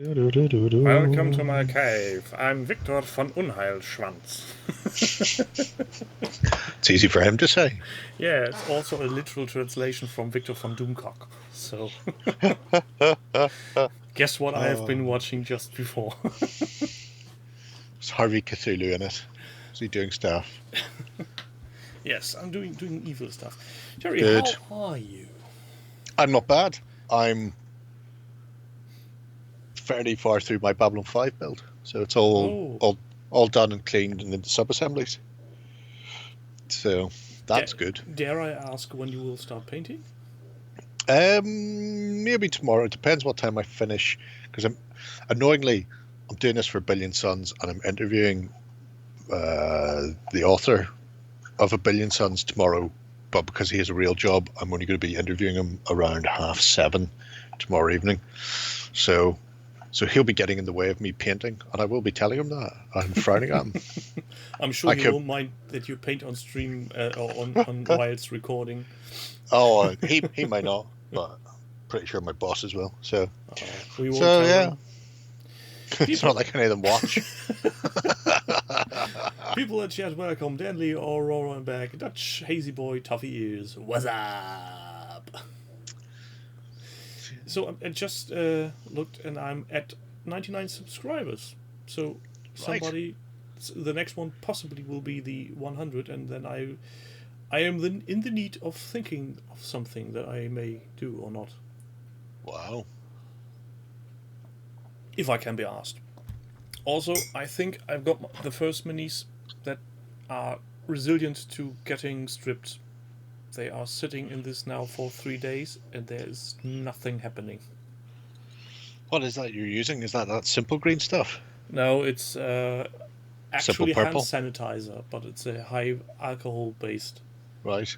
Welcome to my cave. I'm Victor von Unheilschwanz. It's easy for him to say. Yeah, it's also a literal translation from Victor von Doomcock. So, guess what I have been watching just before? It's Harvey Cthulhu in it. Is he doing stuff? Yes, I'm doing evil stuff. Jerry, Good. how are you? I'm not bad. I'm fairly far through my Babylon 5 build, so it's all done and cleaned and into sub-assemblies. So that's good. Dare I ask when you will start painting? Maybe tomorrow. It depends what time I finish, because I'm doing this for Billion Suns, and I'm interviewing the author of A Billion Suns tomorrow. But because he has a real job, I'm only going to be interviewing him around 7:30 tomorrow evening. So he'll be getting in the way of me painting, and I will be telling him that. I'm frowning at him. I'm sure he won't mind that you paint on stream or on while it's recording. Oh, he might not, but pretty sure my bosses will. So we won't tell them. It's not like any of them watch. People at chat, welcome. Danley, Aurora, and back. Dutch, Hazy Boy, Toughy Ears. What's up? So I just looked, and I'm at 99 subscribers. So somebody, the next one possibly will be the 100, and then I am in the need of thinking of something that I may do or not. Wow. If I can be asked. Also, I think I've got the first minis that are resilient to getting stripped. They are sitting in this now for 3 days, and there is nothing happening. What is that you're using? Is that simple green stuff? No, it's actually hand sanitizer, but it's a high alcohol based. Right.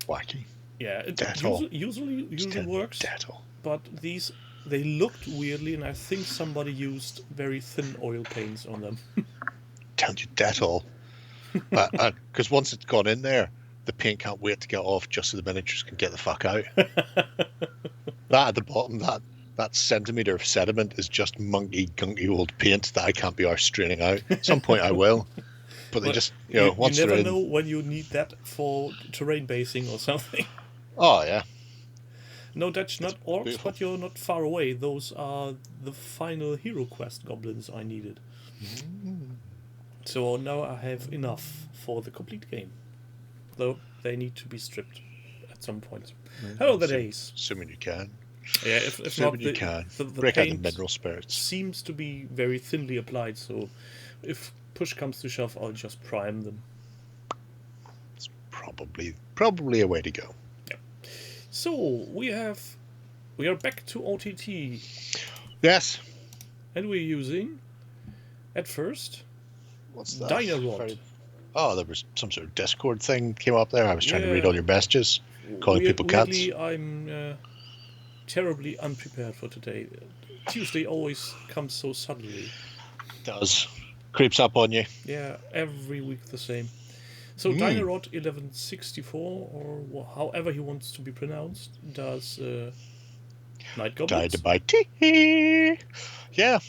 Wacky. Yeah, it usually works. Dettol. But they looked weirdly, and I think somebody used very thin oil paints on them. Don't you Dettol. Because once it's gone in there, the paint can't wait to get off just so the miniatures can get the fuck out. That at the bottom, that centimetre of sediment is just gunky old paint that I can't be arsed straining out. At some point I will. But they just, once you they're never in... know when you need that for terrain basing or something. Oh, yeah. No, that's not orcs, beautiful. But you're not far away. Those are the final Hero Quest goblins I needed. So now I have enough for the complete game. Though they need to be stripped at some point. Hello there, Ace. Assuming you can. Yeah, if not, you can. The break paint out the mineral spirits. Seems to be very thinly applied, so if push comes to shove, I'll just prime them. It's probably a way to go. Yeah. So we are back to OTT. Yes. And we're using, at first, what's that? Dynarod. Oh, there was some sort of Discord thing came up there. I was trying to read all your messages, calling people cats. I'm terribly unprepared for today. Tuesday always comes so suddenly. It does. Creeps up on you. Yeah, every week the same. So Dynarod 1164, or however he wants to be pronounced, does Night Goblins. Yeah.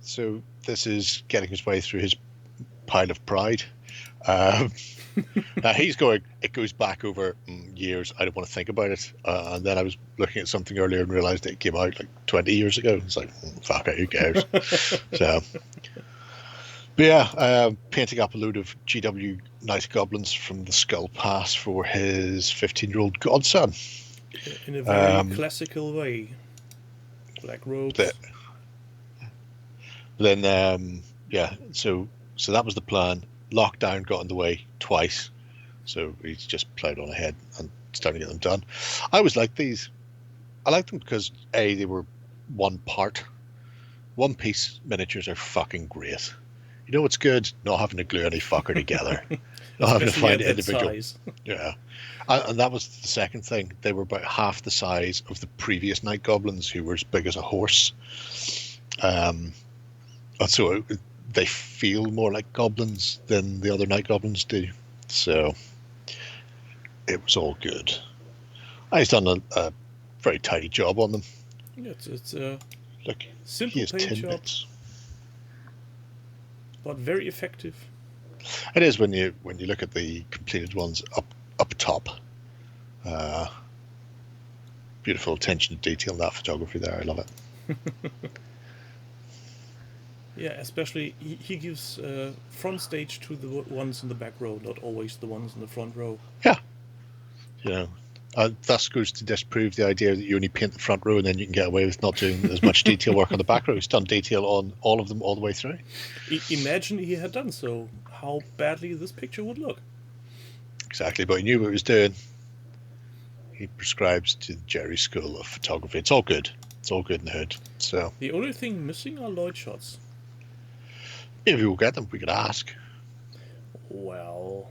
So this is getting his way through his pile of pride. Now he's going, it goes back over years. I don't want to think about it. And then I was looking at something earlier and realized it came out like 20 years ago. It's like, fuck it, who cares? So, but yeah, painting up a load of GW Night Goblins from the Skull Pass for his 15-year-old godson. In a very classical way. Black robes. Then, so that was the plan. Lockdown got in the way twice, so he's just ploughed on ahead and starting to get them done. I always like these. I like them because they were one piece miniatures are fucking great. You know what's good? Not having to glue any fucker together. Not having to find individual. Size. Yeah, and that was the second thing. They were about half the size of the previous Night Goblins, who were as big as a horse. And so they feel more like goblins than the other Night Goblins do. So it was all good. He's done a very tidy job on them. Yeah, it's a Look, simple he has paint 10 job, bits. but very effective. It is when you look at the completed ones up top. Beautiful attention to detail in that photography there. I love it. Yeah, especially he gives front stage to the ones in the back row, not always the ones in the front row. Yeah. You know, thus goes to disprove the idea that you only paint the front row and then you can get away with not doing as much detail work on the back row. He's done detail on all of them all the way through. Imagine he had done so, how badly this picture would look. Exactly, but he knew what he was doing. He prescribes to the Jerry School of Photography. It's all good. It's all good in the hood. So the only thing missing are Lloyd shots. Maybe we'll get them. We could ask. Well,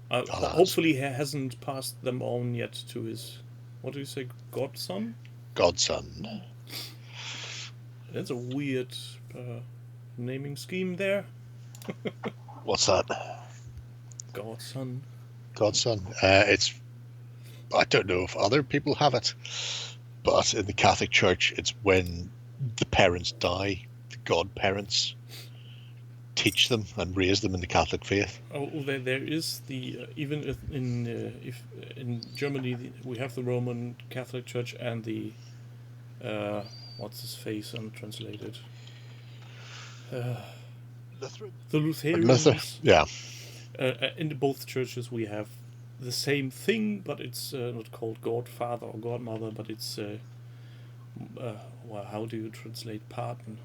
hopefully he hasn't passed them on yet to his, what do you say, godson? Godson. That's a weird naming scheme there. What's that? Godson. Godson. It's. I don't know if other people have it, but in the Catholic Church, it's when the parents die, the godparents teach them and raise them in the Catholic faith. Oh, there is the even if in Germany we have the Roman Catholic Church and the what's his face untranslated. Lutheran. The Lutherans. Yeah. In both churches we have the same thing, but it's not called Godfather or Godmother, but it's well, how do you translate pardon?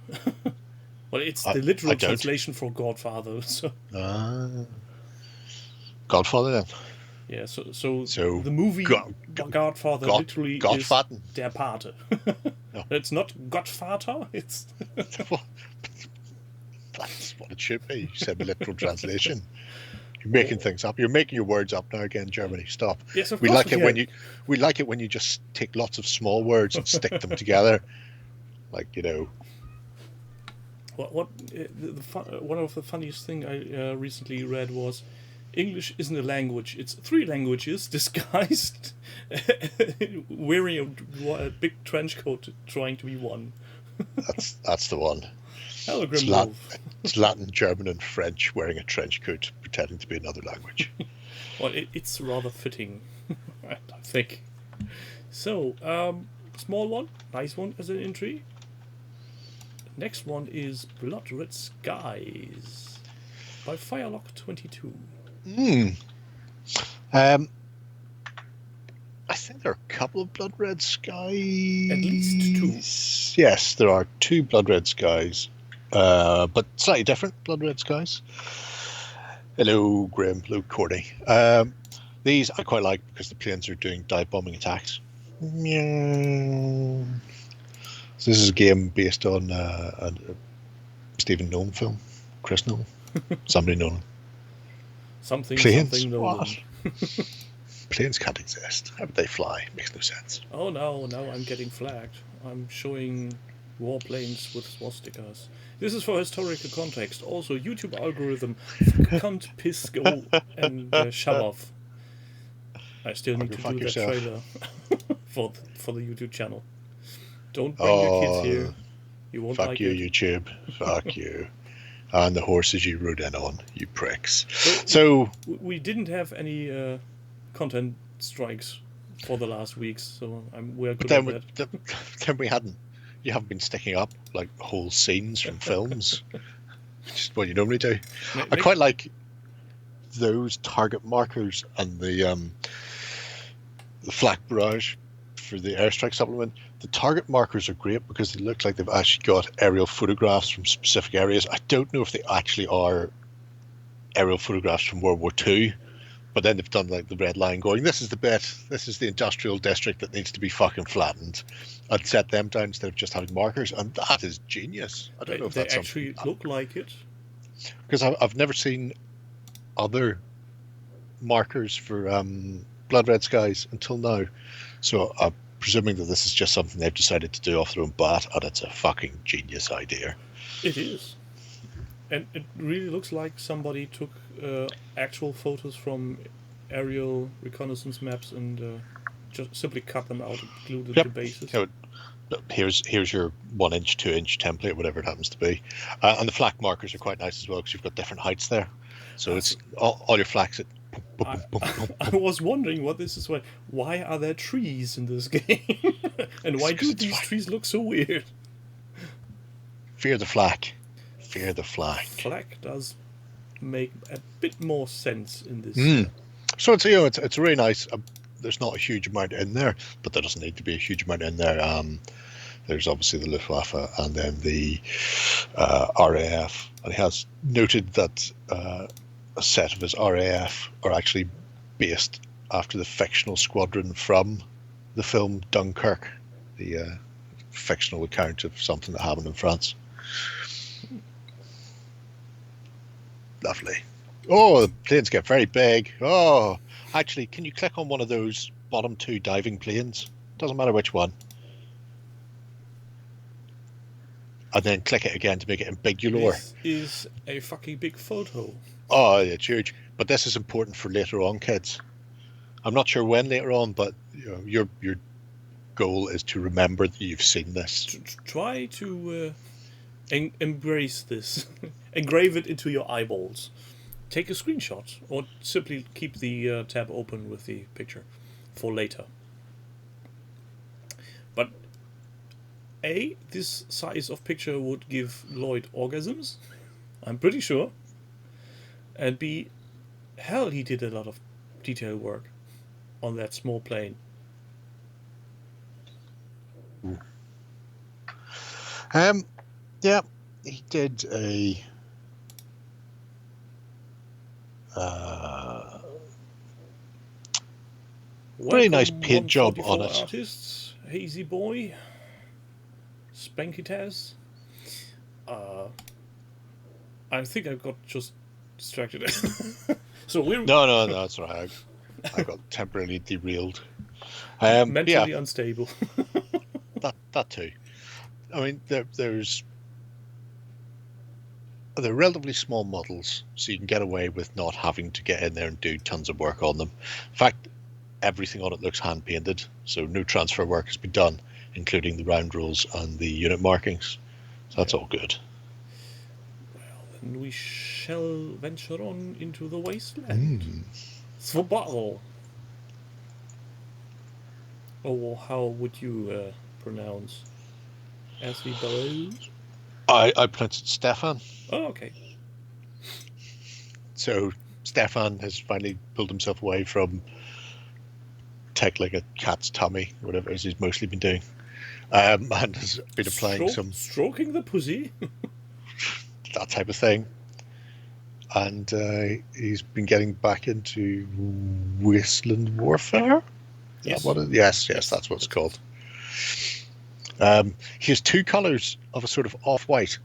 Well, it's the literal translation for Godfather. So. Godfather then. Yeah, so the movie Godfather literally is Der Pate. No. It's not Godvater, it's... That's what it should be. You said the literal translation. You're making things up. You're making your words up now again, Germany. Stop. Yes, of we course like it we like it when you just take lots of small words and stick them together. Like, you know. One of the funniest thing I recently read was English isn't a language, it's 3 languages disguised wearing a big trench coat trying to be one. That's the one. It's Latin, German and French wearing a trench coat pretending to be another language. Well, it's rather fitting, I think. So, small one, nice one as an entry. Next one is Blood Red Skies by Firelock22. I think there are a couple of Blood Red Skies. At least 2. Yes, there are 2 Blood Red Skies, but slightly different Blood Red Skies. Hello, Grim. Hello, Courtney. These I quite like because the planes are doing dive bombing attacks. Meow. So this is a game based on a Stephen Nolan film. Chris Nolan. Somebody Nolan. Something Nolan. Planes can't exist. How would they fly? Makes no sense. Oh no, now I'm getting flagged. I'm showing warplanes with swastikas. This is for historical context. Also, YouTube algorithm. Cunt, piss, go, and shove off. I still need to do that trailer for the YouTube channel. Don't bring your kids here. You won't like it. Fuck you, YouTube. Fuck you. And the horses you rode in on, you pricks. So we didn't have any content strikes for the last weeks, so we're good at that. Then we hadn't. You haven't been sticking up like whole scenes from films, which is what you normally do. I quite like those target markers and the flak barrage for the airstrike supplement. The target markers are great because they look like they've actually got aerial photographs from specific areas. I don't know if they actually are aerial photographs from World War II, but then they've done like the red line going, this is the bit, this is the industrial district that needs to be fucking flattened, and set them down instead of just having markers, and that is genius. I don't know if that's actually look like it. Because I've never seen other markers for Blood Red Skies until now, so I'm presuming that this is just something they've decided to do off their own bat, and it's a fucking genius idea. It is. And it really looks like somebody took actual photos from aerial reconnaissance maps and just simply cut them out and glue the bases. So here's your 1 inch, 2 inch template, whatever it happens to be, and the flak markers are quite nice as well because you've got different heights there. So it's all your flaks. I was wondering what this is. Why are there trees in this game, and why do these trees look so weird? Fear the flak. Fear the flak. Flak does make a bit more sense in this. So it's really nice. There's not a huge amount in there, but there doesn't need to be a huge amount in there. There's obviously the Luftwaffe and then the RAF, and he has noted that a set of his RAF are actually based after the fictional squadron from the film Dunkirk, the fictional account of something that happened in France. Lovely. Oh, the planes get very big. Oh, actually, can you click on one of those bottom 2 diving planes? Doesn't matter which one. And then click it again to make it in bigular. This is a fucking big photo. Oh, it's huge. But this is important for later on, kids. I'm not sure when later on, but your goal is to remember that you've seen this. Try to embrace this. Engrave it into your eyeballs. Take a screenshot, or simply keep the tab open with the picture for later. But A, this size of picture would give Lloyd orgasms, I'm pretty sure. And B, hell, he did a lot of detail work on that small plane. Yeah, he did a very nice paint job on it. Artists, Hazy Boy, Spanky Taz. I think I got just distracted. So we're no, that's right. I got temporarily derailed. Mentally unstable. that too. I mean, they're relatively small models, so you can get away with not having to get in there and do tons of work on them. In fact, everything on it looks hand painted, so no transfer work has been done, including the round rolls and the unit markings. So that's all good. Well, then we shall venture on into the wasteland. Svobotle. Or how would you pronounce? As we bellows? I pronounced it Stefan. Oh, okay. So Stefan has finally pulled himself away from tickling a cat's tummy, whatever it is he's mostly been doing, and has been applying stroking the pussy, that type of thing. And he's been getting back into wasteland warfare. Yes. Yes, that's what it's called. He has 2 colours of a sort of off-white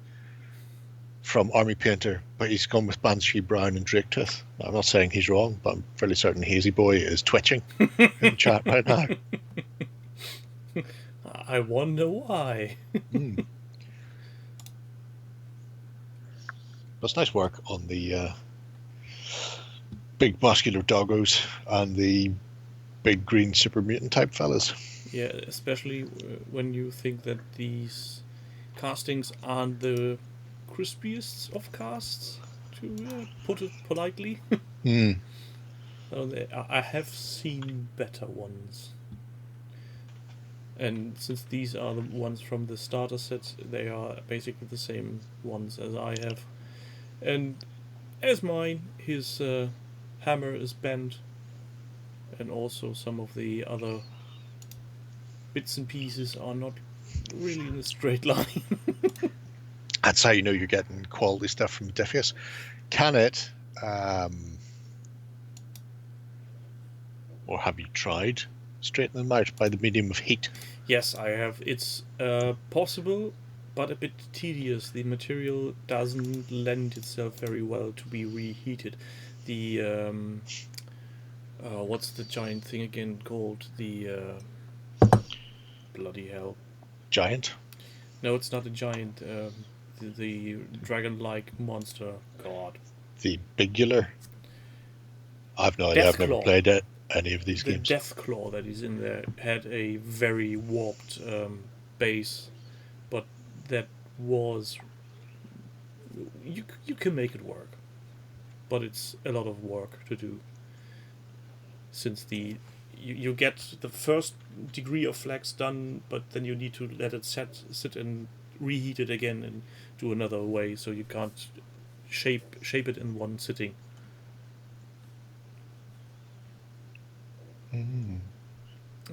from Army Painter, but he's gone with Banshee Brown and Drake Tooth. I'm not saying he's wrong, but I'm fairly certain Hazy Boy is twitching in the chat right now. I wonder why. But it's nice work on the big muscular doggos and the big green super mutant type fellas. Yeah, especially when you think that these castings aren't the crispiest of casts, to put it politely. So I have seen better ones. And since these are the ones from the starter set, they are basically the same ones as I have. And as mine, his hammer is bent, and also some of the other bits and pieces are not really in a straight line. That's how you know you're getting quality stuff from Diffus. Can it, or have you tried straighten them out by the medium of heat? Yes, I have. It's possible, but a bit tedious. The material doesn't lend itself very well to be reheated. The what's the giant thing again called? The bloody hell. Giant? No, it's not a giant. The dragon-like monster. God. The Bigular? I've no idea. I've never played it. any of these the games. Death Claw that is in there had a very warped base, but that was you can make it work, but it's a lot of work to do. Since you get the first degree of flex done, but then you need to let it sit and reheat it again and do another way, so you can't shape it in one sitting. Mm.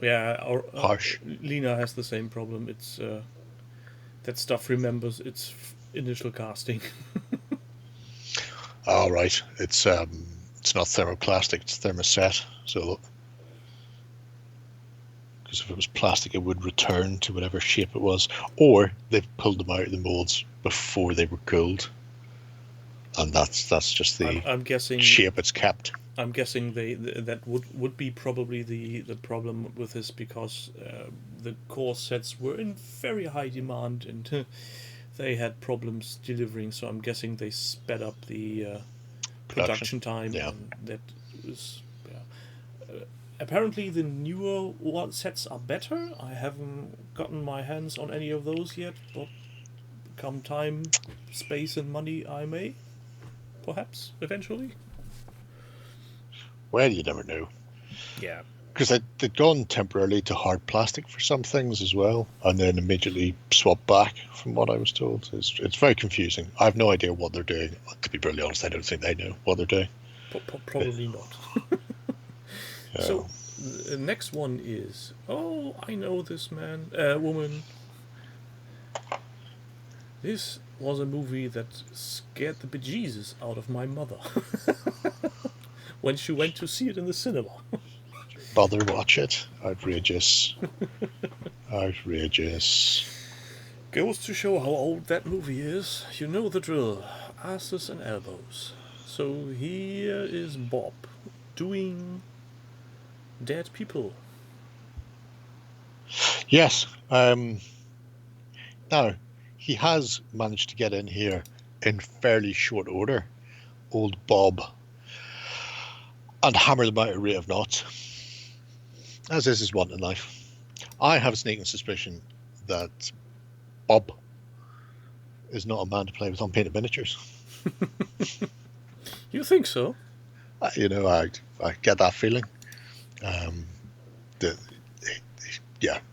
Yeah, Harsh. Lena has the same problem. It's that stuff remembers its initial casting. Oh, right. It's not thermoplastic, it's thermoset. So, because if it was plastic, it would return to whatever shape it was. Or they've pulled them out of the molds before they were cooled, and that's just the I'm guessing shape it's kept. I'm guessing that would be probably the problem with this, because the core sets were in very high demand and they had problems delivering. So I'm guessing they sped up the production time. Yeah. And that was apparently the newer sets are better. I haven't gotten my hands on any of those yet, but come time, space, and money, I may, perhaps eventually. Well, you never know. Yeah. Because they'd gone temporarily to hard plastic for some things as well, and then immediately swapped back, from what I was told. It's very confusing. I have no idea what they're doing. To be brutally honest, I don't think they know what they're doing. Probably not. So, the next one is, I know this woman. This was a movie that scared the bejesus out of my mother when she went to see it in the cinema. Bother watch it. Outrageous. Outrageous. Goes to show how old that movie is. You know the drill. Asses and elbows. So here is Bob doing dead people. Yes. Now, he has managed to get in here in fairly short order, old Bob, and hammer them out at a rate of knots, as is his want in life. I have a sneaking suspicion that Bob is not a man to play with unpainted miniatures. You think so? You know, I get that feeling.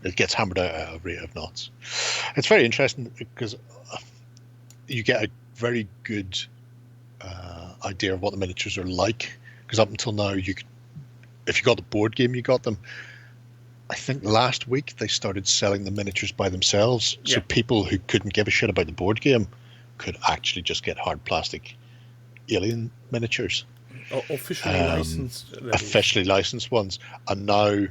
It gets hammered out at a rate of knots. It's very interesting because you get a very good idea of what the miniatures are like. Because up until now, if you got the board game, you got them. I think last week they started selling the miniatures by themselves, so people who couldn't give a shit about the board game could actually just get hard plastic alien miniatures. Officially licensed. Officially licensed ones, and now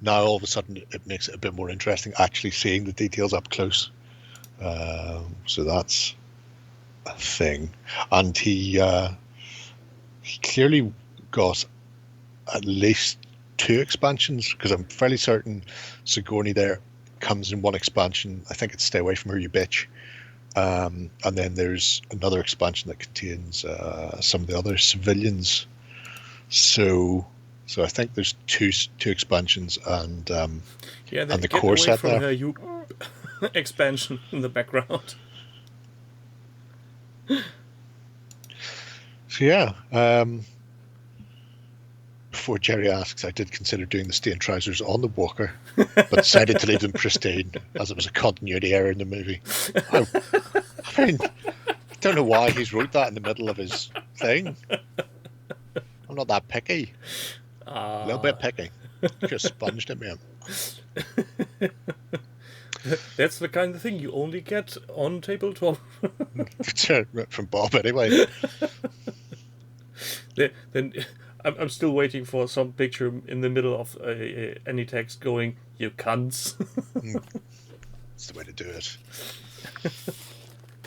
all of a sudden it makes it a bit more interesting actually seeing the details up close. So that's a thing, and he clearly got at least 2 expansions, because I'm fairly certain Sigourney there comes in one expansion. I think it's Stay Away From Her, You Bitch. And then there's another expansion that contains some of the other civilians. So I think there's two expansions and the core set there. Her, you expansion in the background. So yeah. Before Jerry asks, I did consider doing the stain trousers on the Walker, but decided to leave them pristine as it was a continuity error in the movie. I mean, I don't know why he's wrote that in the middle of his thing. I'm not that picky. A little bit picky. Just sponged it, man. That's the kind of thing you only get on tabletop. From Bob, anyway. Then I'm still waiting for some picture in the middle of any text going, "You cunts." That's the way to do it.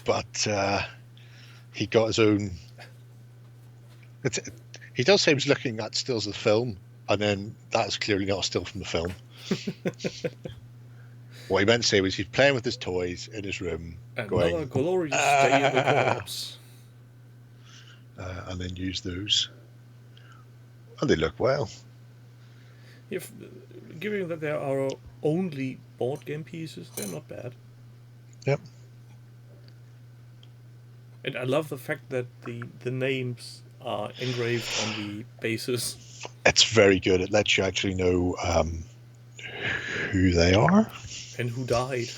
But he got his own. He does say he was looking at stills of the film, and then that is clearly not a still from the film. What he meant to say was he's playing with his toys in his room, Another glorious day in the corpse. And then use those. And they look well. If given that there are only board game pieces, they're not bad. Yep. And I love the fact that the names are engraved on the bases. It's very good. It lets you actually know who they are and who died.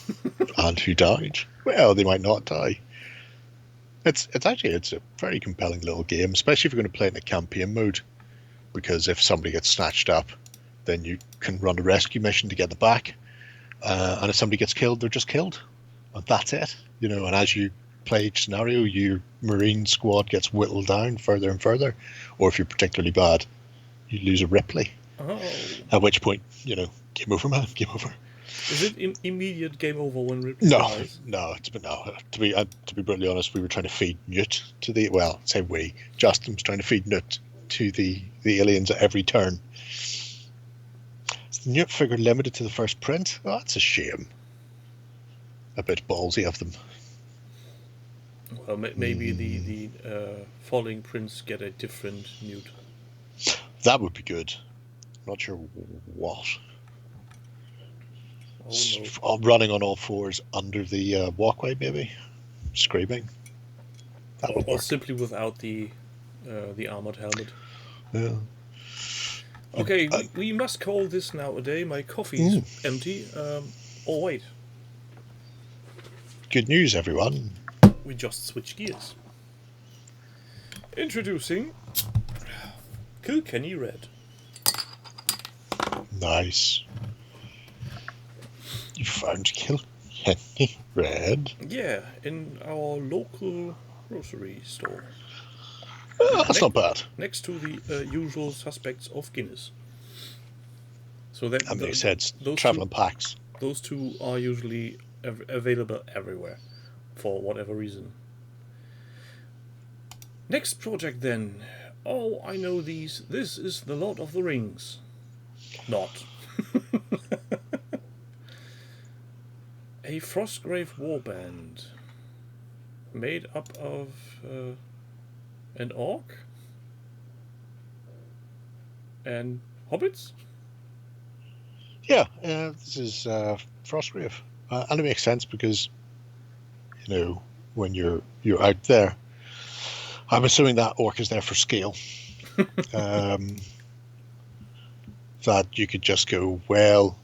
and who died. Well, they might not die. It's a very compelling little game, especially if you're going to play it in a campaign mode, because if somebody gets snatched up, then you can run a rescue mission to get them back. And if somebody gets killed, they're just killed, and that's it. And as you play each scenario, your Marine squad gets whittled down further and further, or if you're particularly bad, you lose a Ripley. Oh. At which point, game over, man, game over. Is it immediate game over when Ripley dies? No. To be brutally honest, we were trying to feed Newt to Justin was trying to feed Newt to the aliens at every turn. Is the Newt figure limited to the first print? Oh, that's a shame. A bit ballsy of them. Well, maybe the following prints get a different Newt. That would be good. Not sure what. Oh, no. Running on all fours under the walkway, maybe screaming. That would work. Or simply without the armored helmet. Yeah. Okay, we must call this now a day. My coffee's empty. Oh wait. Good news, everyone. We just switched gears. Introducing Kilkenny Red. Nice. You found Kilkenny Red? Yeah, in our local grocery store. That's not bad. Next to the usual suspects of Guinness. So that makes sense. Traveling packs. Those two are usually available everywhere, for whatever reason. Next project then. Oh, I know these. This is the Lord of the Rings. Not. A Frostgrave warband. Made up of an orc? And hobbits? Yeah, this is Frostgrave. And it makes sense because, when you're out there, I'm assuming that orc is there for scale. That you could just go, well,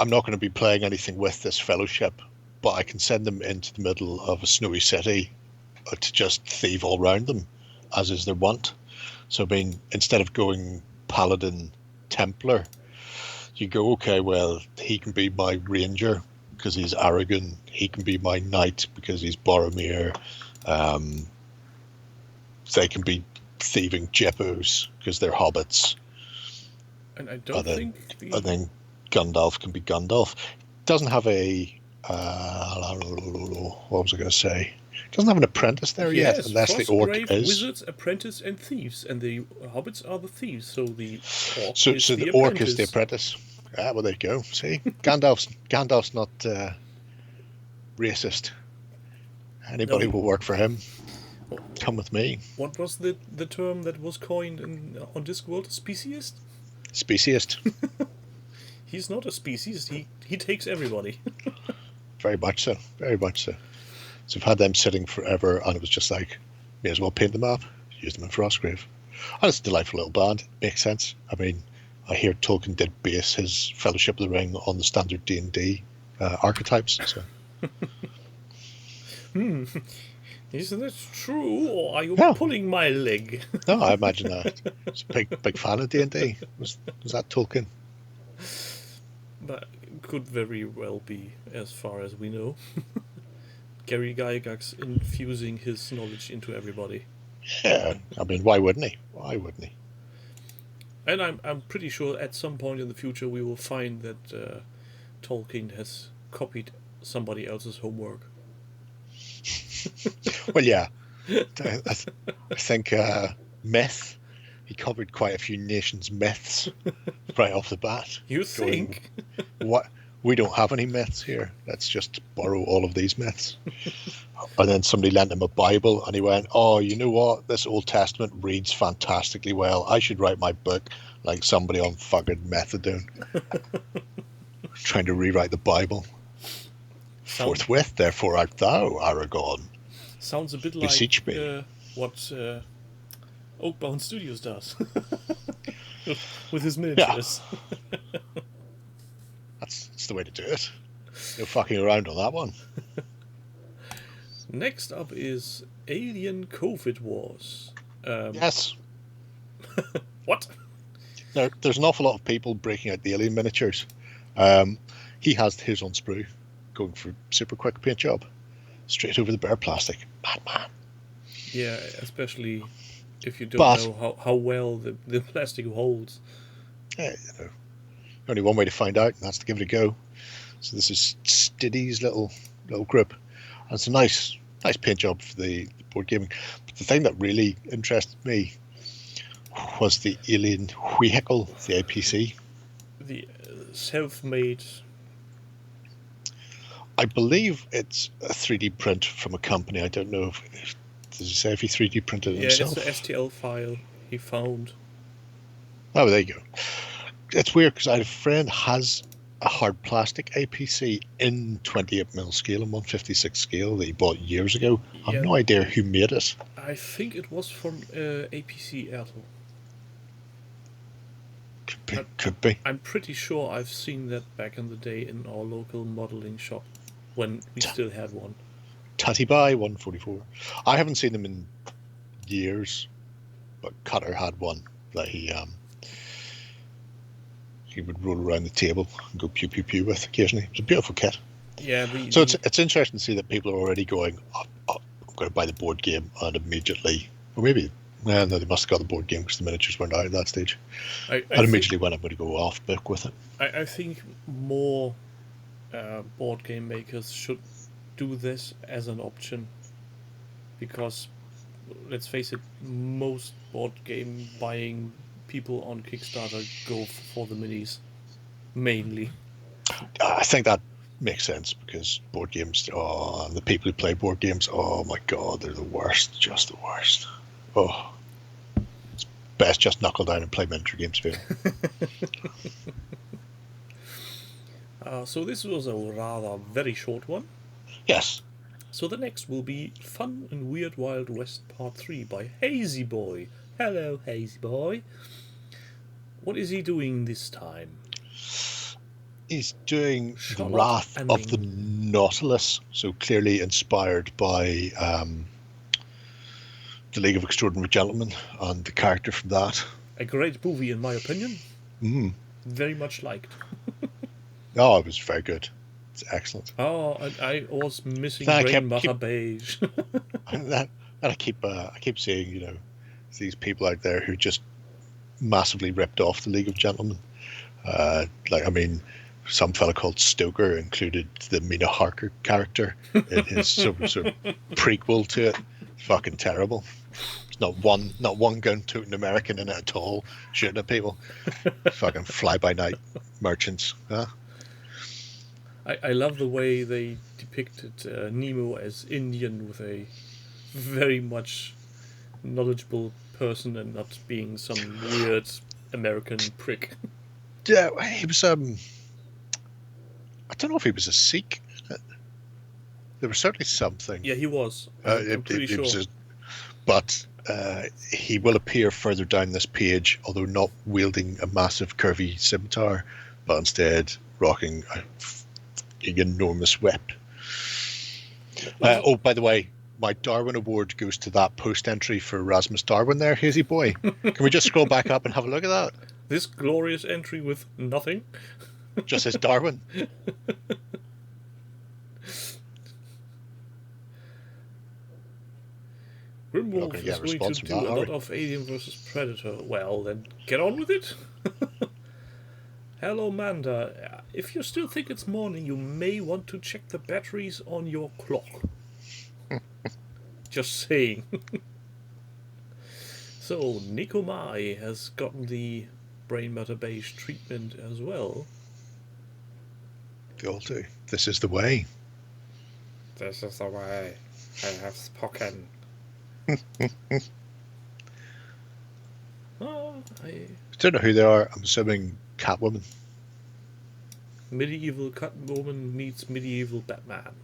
I'm not going to be playing anything with this fellowship, but I can send them into the middle of a snowy city to just thieve all around them, as is their wont. So, instead of going Paladin Templar, you go, okay, well, he can be my ranger because he's Aragon. He can be my knight because he's Boromir. They can be thieving Jippos because they're hobbits. And I don't think... And then Gandalf can be Gandalf. Doesn't have a... what was I going to say? Doesn't have an apprentice there yet, unless the orc is. Wizards, apprentice, and thieves, and the hobbits are the thieves. So the orc so is the the orc apprentice. is the apprentice. Ah, well, there you go. See, Gandalf's not racist. Anybody will work for him. Come with me. What was the term that was coined on Discworld? Speciest? Speciest. He's not a species. He takes everybody. Very much so. Very much so. So we've had them sitting forever, and it was just like, may as well paint them up, use them in Frostgrave. And it's a delightful little band. Makes sense. I hear Tolkien did base his Fellowship of the Ring on the standard D&D archetypes. So. Isn't that true, or are you Yeah. pulling my leg? No, I imagine that. He's a big fan of D&D. Was that Tolkien? But could very well be, as far as we know. Gary Gygax infusing his knowledge into everybody. Yeah, why wouldn't he? Why wouldn't he? And I'm pretty sure at some point in the future we will find that Tolkien has copied somebody else's homework. Well, yeah. I think myth. He covered quite a few nations' myths right off the bat. You think? we don't have any myths here. Let's just borrow all of these myths. And then somebody lent him a Bible, and he went, "Oh, you know what? This Old Testament reads fantastically well. I should write my book like somebody on fucking methadone, trying to rewrite the Bible. Forthwith, therefore, art thou, Aragon." Sounds a bit Beseech like me. what Oakbound Studios does with his miniatures. Yeah. That's the way to do it. No fucking around on that one. Next up is Alien COVID Wars. Yes. What? There's an awful lot of people breaking out the alien miniatures. He has his on sprue, going for super quick paint job, straight over the bare plastic. Madman. Yeah, especially if you don't know how well the plastic holds. Yeah, only one way to find out, and that's to give it a go. So this is Stiddy's little group. And it's a nice paint job for the board gaming. But the thing that really interested me was the alien vehicle, the APC. The self-made. I believe it's a 3D print from a company. I don't know if does it say if he 3D printed it himself? Yeah, it's the STL file he found. Oh, there you go. It's weird because I had a friend has a hard plastic APC in 28mm scale and 156 scale that he bought years ago. Yeah. I have no idea who made it. I think it was from APC Ertel. Could be. I'm pretty sure I've seen that back in the day in our local modeling shop when we still had one. Tatty by 144. I haven't seen them in years, but Cutter had one that he would roll around the table and go pew pew pew with occasionally. It was a beautiful kit. Yeah. So it's interesting to see that people are already going, I'm going to buy the board game, and immediately, or maybe, no, they must have got the board game because the miniatures weren't out at that stage. I immediately went, I'm going to go off book with it. I think more board game makers should do this as an option, because let's face it, most board game buying people on Kickstarter go for the minis mainly. I think that makes sense because board games, the people who play board games, oh my god, they're the worst, just the worst. Oh, it's best just knuckle down and play miniature games for So this was a rather very short one. Yes. So the next will be Fun and Weird Wild West Part 3 by Hazy Boy. Hello, Hazy Boy. What is he doing this time? He's doing The Wrath of the Nautilus, so clearly inspired by The League of Extraordinary Gentlemen and the character from that. A great movie, in my opinion. Mm. Very much liked. Oh, it was very good. It's excellent. Oh, I was missing Grandmother Beige. and I keep seeing, these people out there who just massively ripped off the League of Gentlemen. Some fella called Stoker included the Mina Harker character in his sort of prequel to it. Fucking terrible. There's not one gun-toting American in it at all, shooting at people. Fucking fly-by-night merchants. Huh? I love the way they depicted Nemo as Indian, with a very much knowledgeable person and not being some weird American prick. Yeah, he was. I don't know if he was a Sikh. There was certainly something. Yeah, he was. I'm pretty sure. But he will appear further down this page, although not wielding a massive curvy scimitar, but instead rocking an enormous whip. By the way, my Darwin Award goes to that post entry for Erasmus Darwin there, Hazy Boy. Can we just scroll back up and have a look at that? This glorious entry with nothing. Just says Darwin. Grimwolf is going to do a lot of Alien vs Predator. Well, then get on with it. Hello, Manda. If you still think it's morning, you may want to check the batteries on your clock. Just saying. So, Nikomai has gotten the brain matter beige treatment as well. They all do. This is the way. This is the way. I have spoken. I don't know who they are. I'm assuming Catwoman. Medieval Catwoman meets medieval Batman.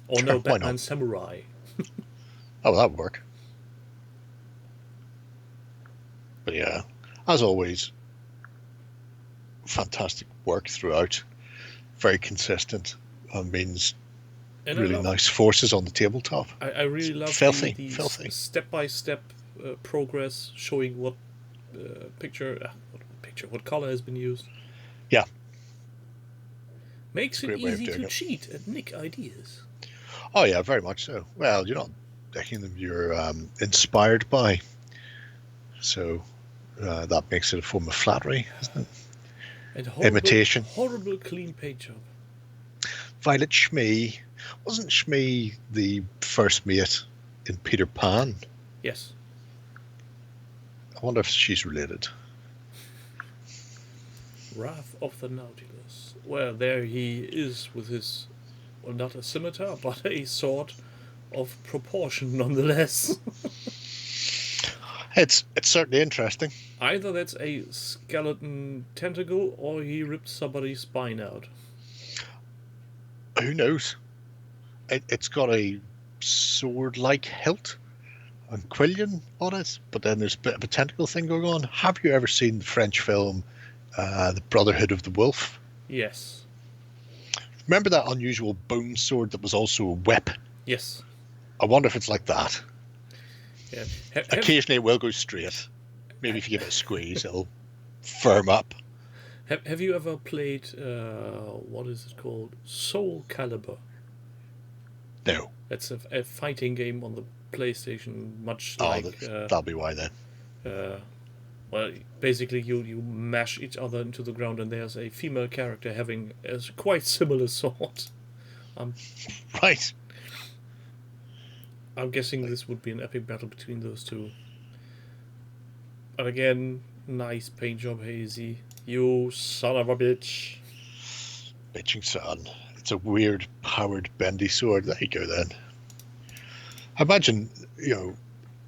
Or Sure, no, why Batman not? Samurai. Oh, that would work. But yeah, as always, fantastic work throughout. Very consistent. Means And really nice forces on the tabletop. I really love filthy, the filthy step-by-step progress showing what what color has been used. Yeah. Makes it easy to cheat and nick ideas. Oh yeah, very much so. Well, you're not nicking them, you're inspired by. So that makes it a form of flattery, isn't it? And horrible, imitation. Horrible clean paint job. Violet Schmee. Wasn't Schmee the first mate in Peter Pan? Yes. I wonder if she's related. Wrath of the Nautilus. Well, there he is with his, well, not a scimitar, but a sword of proportion nonetheless. It's certainly interesting. Either that's a skeleton tentacle or he ripped somebody's spine out. Who knows? It's got a sword-like hilt and quillion on it, but then there's a bit of a tentacle thing going on. Have you ever seen the French film The Brotherhood of the Wolf? Yes. Remember that unusual bone sword that was also a whip? Yes. I wonder if it's like that. Yeah. Occasionally it will go straight. Maybe if you give it a squeeze, it'll firm up. Have you ever played, what is it called? Soul Calibur. No. It's a fighting game on the PlayStation, much like... that'll be why then. Well, basically you mash each other into the ground and there's a female character having a quite similar sword. Right. I'm guessing this would be an epic battle between those two. But again, nice paint job, Hazy. You son of a bitch. Bitching son. It's a weird, powered, bendy sword. There you go then. I imagine,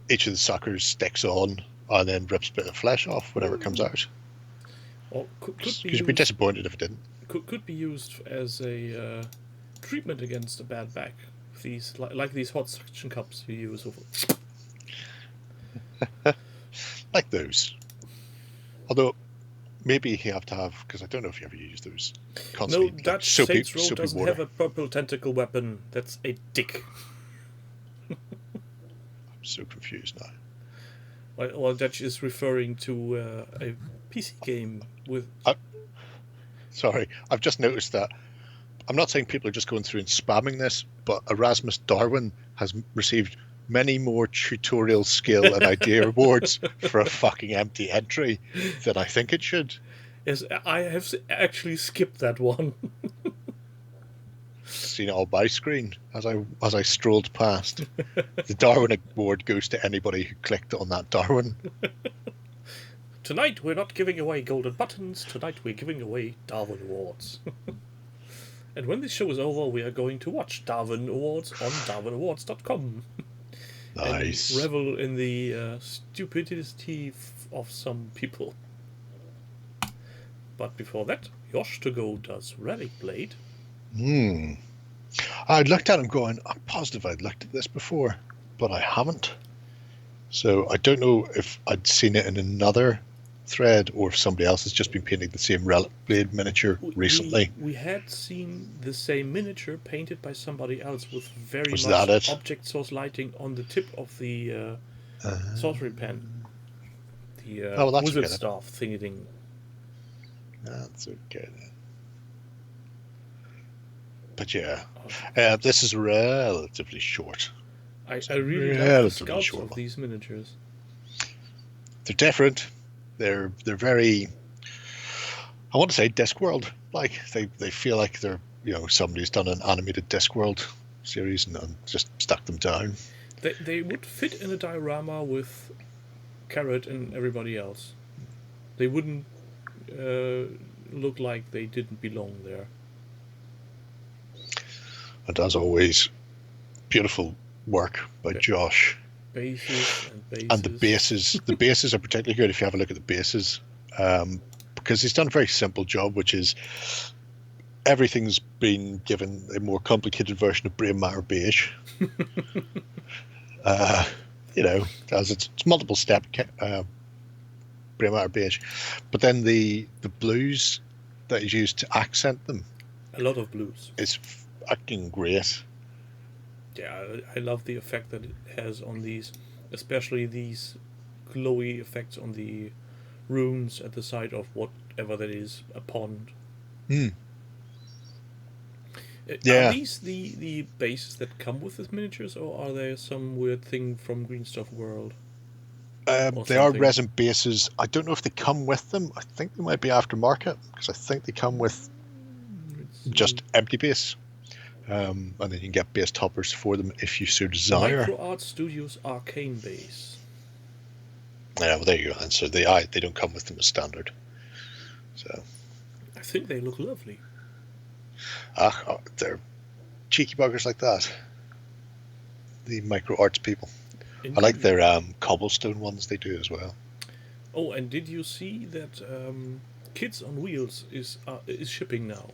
each of the suckers sticks on and then rips a bit of flesh off whenever it comes out. Or Because you'd be disappointed if it didn't. Could be used as a treatment against a bad back. These like these hot suction cups you use over. Like those. Although maybe you have to have, because I don't know if you ever use those constantly. No, Dutch Saints Row doesn't have a purple tentacle weapon. That's a dick. I'm so confused now. Well, Dutch is referring to a PC game with. Sorry, I've just noticed that. I'm not saying people are just going through and spamming this, but Erasmus Darwin has received many more tutorial skill and idea awards for a fucking empty entry than I think it should. Yes, I have actually skipped that one. Seen it on my screen as I strolled past. The Darwin Award goes to anybody who clicked on that Darwin. Tonight we're not giving away golden buttons. Tonight we're giving away Darwin Awards. And when this show is over, we are going to watch Darwin Awards on darwinawards.com. Nice. And revel in the stupidity of some people. But before that, Yosh to go does Relic Blade. I'd looked at him going, I'm positive I'd looked at this before, but I haven't. So I don't know if I'd seen it in another thread or if somebody else has just been painting the same Relic Blade miniature recently. We had seen the same miniature painted by somebody else with very much object source lighting on the tip of the sorcery pen. The wizard staff thingy. That's okay then. But yeah, this is relatively short. I really like the scouts of these miniatures. They're different. They're very, I want to say Discworld. Like they feel like they're somebody's done an animated Discworld series and just stuck them down. They would fit in a diorama with Carrot and everybody else. They wouldn't look like they didn't belong there. And as always, beautiful work by Josh. Bases and bases. And the bases are particularly good if you have a look at the bases, because he's done a very simple job, which is everything's been given a more complicated version of Brain Matter Beige. As it's multiple step Brain Matter Beige, but then the blues that is used to accent them, a lot of blues, is fucking great. Yeah, I love the effect that it has on these, especially these glowy effects on the runes at the side of whatever that is, a pond. Yeah. Are these the bases that come with the miniatures, or are there some weird thing from Green Stuff World? They are resin bases. I don't know if they come with them. I think they might be aftermarket, because I think they come with just empty base. And then you can get base toppers for them if you so desire. MicroArt Studios Arcane Base. Yeah, well, there you go. And so they don't come with them as standard. So I think they look lovely. They're cheeky buggers like that. The MicroArts people. Indeed. I like their cobblestone ones they do as well. Oh, and did you see that Kids on Wheels is shipping now?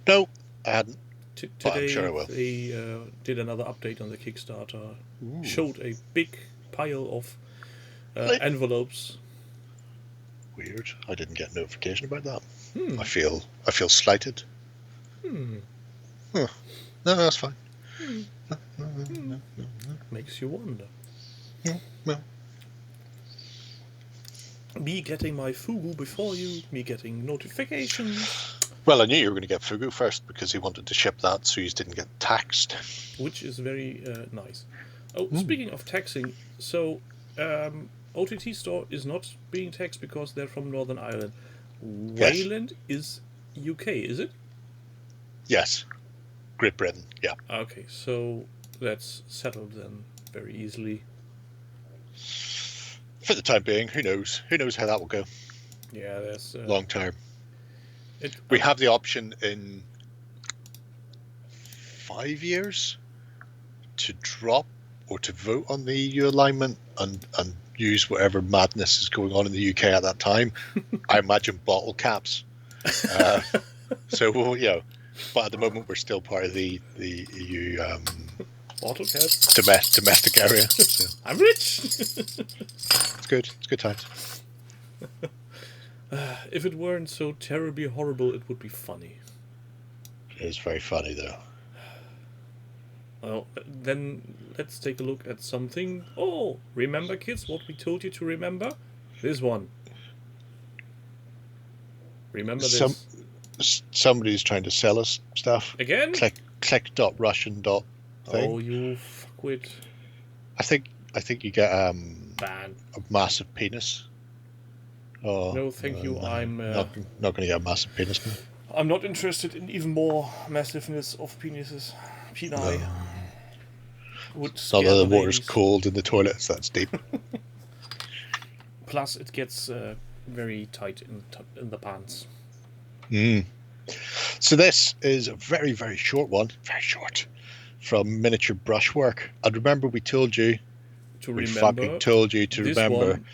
No, I hadn't. Today, I'm sure I will. They did another update on the Kickstarter. Ooh. Showed a big pile of envelopes. Weird. I didn't get notification about that. I feel slighted. Huh. No, that's fine. No. Makes you wonder. Yeah, well. Me getting my Fugu before you, me getting notifications. Well, I knew you were going to get Fugu first because he wanted to ship that so you didn't get taxed. Which is very nice. Oh, speaking of taxing, so OTT Store is not being taxed because they're from Northern Ireland. Yes. Wayland is UK, is it? Yes. Great Britain, yeah. Okay, so that's settled then very easily. For the time being, who knows? Who knows how that will go? Yeah, that's... long term. We have the option in 5 years to drop or to vote on the EU alignment and use whatever madness is going on in the UK at that time. I imagine bottle caps. So, but at the moment we're still part of the EU bottle caps domestic area. So. I'm rich. It's good. It's good times. If it weren't so terribly horrible, it would be funny. It is very funny, though. Well, then let's take a look at something. Oh, remember, kids, what we told you to remember? This one. Remember this? Somebody's trying to sell us stuff. Again? Click.russian. Oh, you fuckwit. I think you get ban. A massive penis. Oh, no, thank you. I'm not going to get a massive penis. Man. I'm not interested in even more massiveness of penises. Peni. Would scare the the water's cold in the toilet, so that's deep. Plus, it gets very tight in the pants. So this is a very, very short one. Very short. From Miniature Brushwork. And remember, we told you to remember. Fucking told you to remember. One.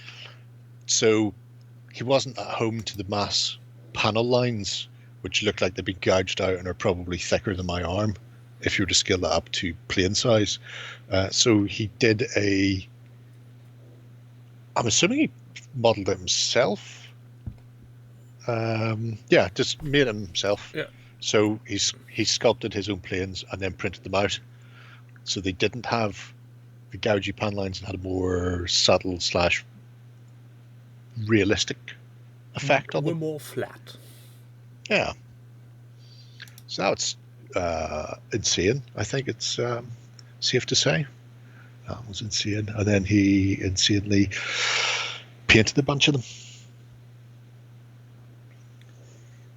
So he wasn't at home to the mass panel lines, which look like they've been gouged out and are probably thicker than my arm if you were to scale that up to plain size. So he did I'm assuming he modeled it himself. Just made it himself. Yeah. So he sculpted his own planes and then printed them out. So they didn't have the gougy pan lines and had a more subtle / realistic effect on them. We're more flat. Yeah. So now it's insane. I think it's safe to say. That was insane. And then he insanely painted a bunch of them.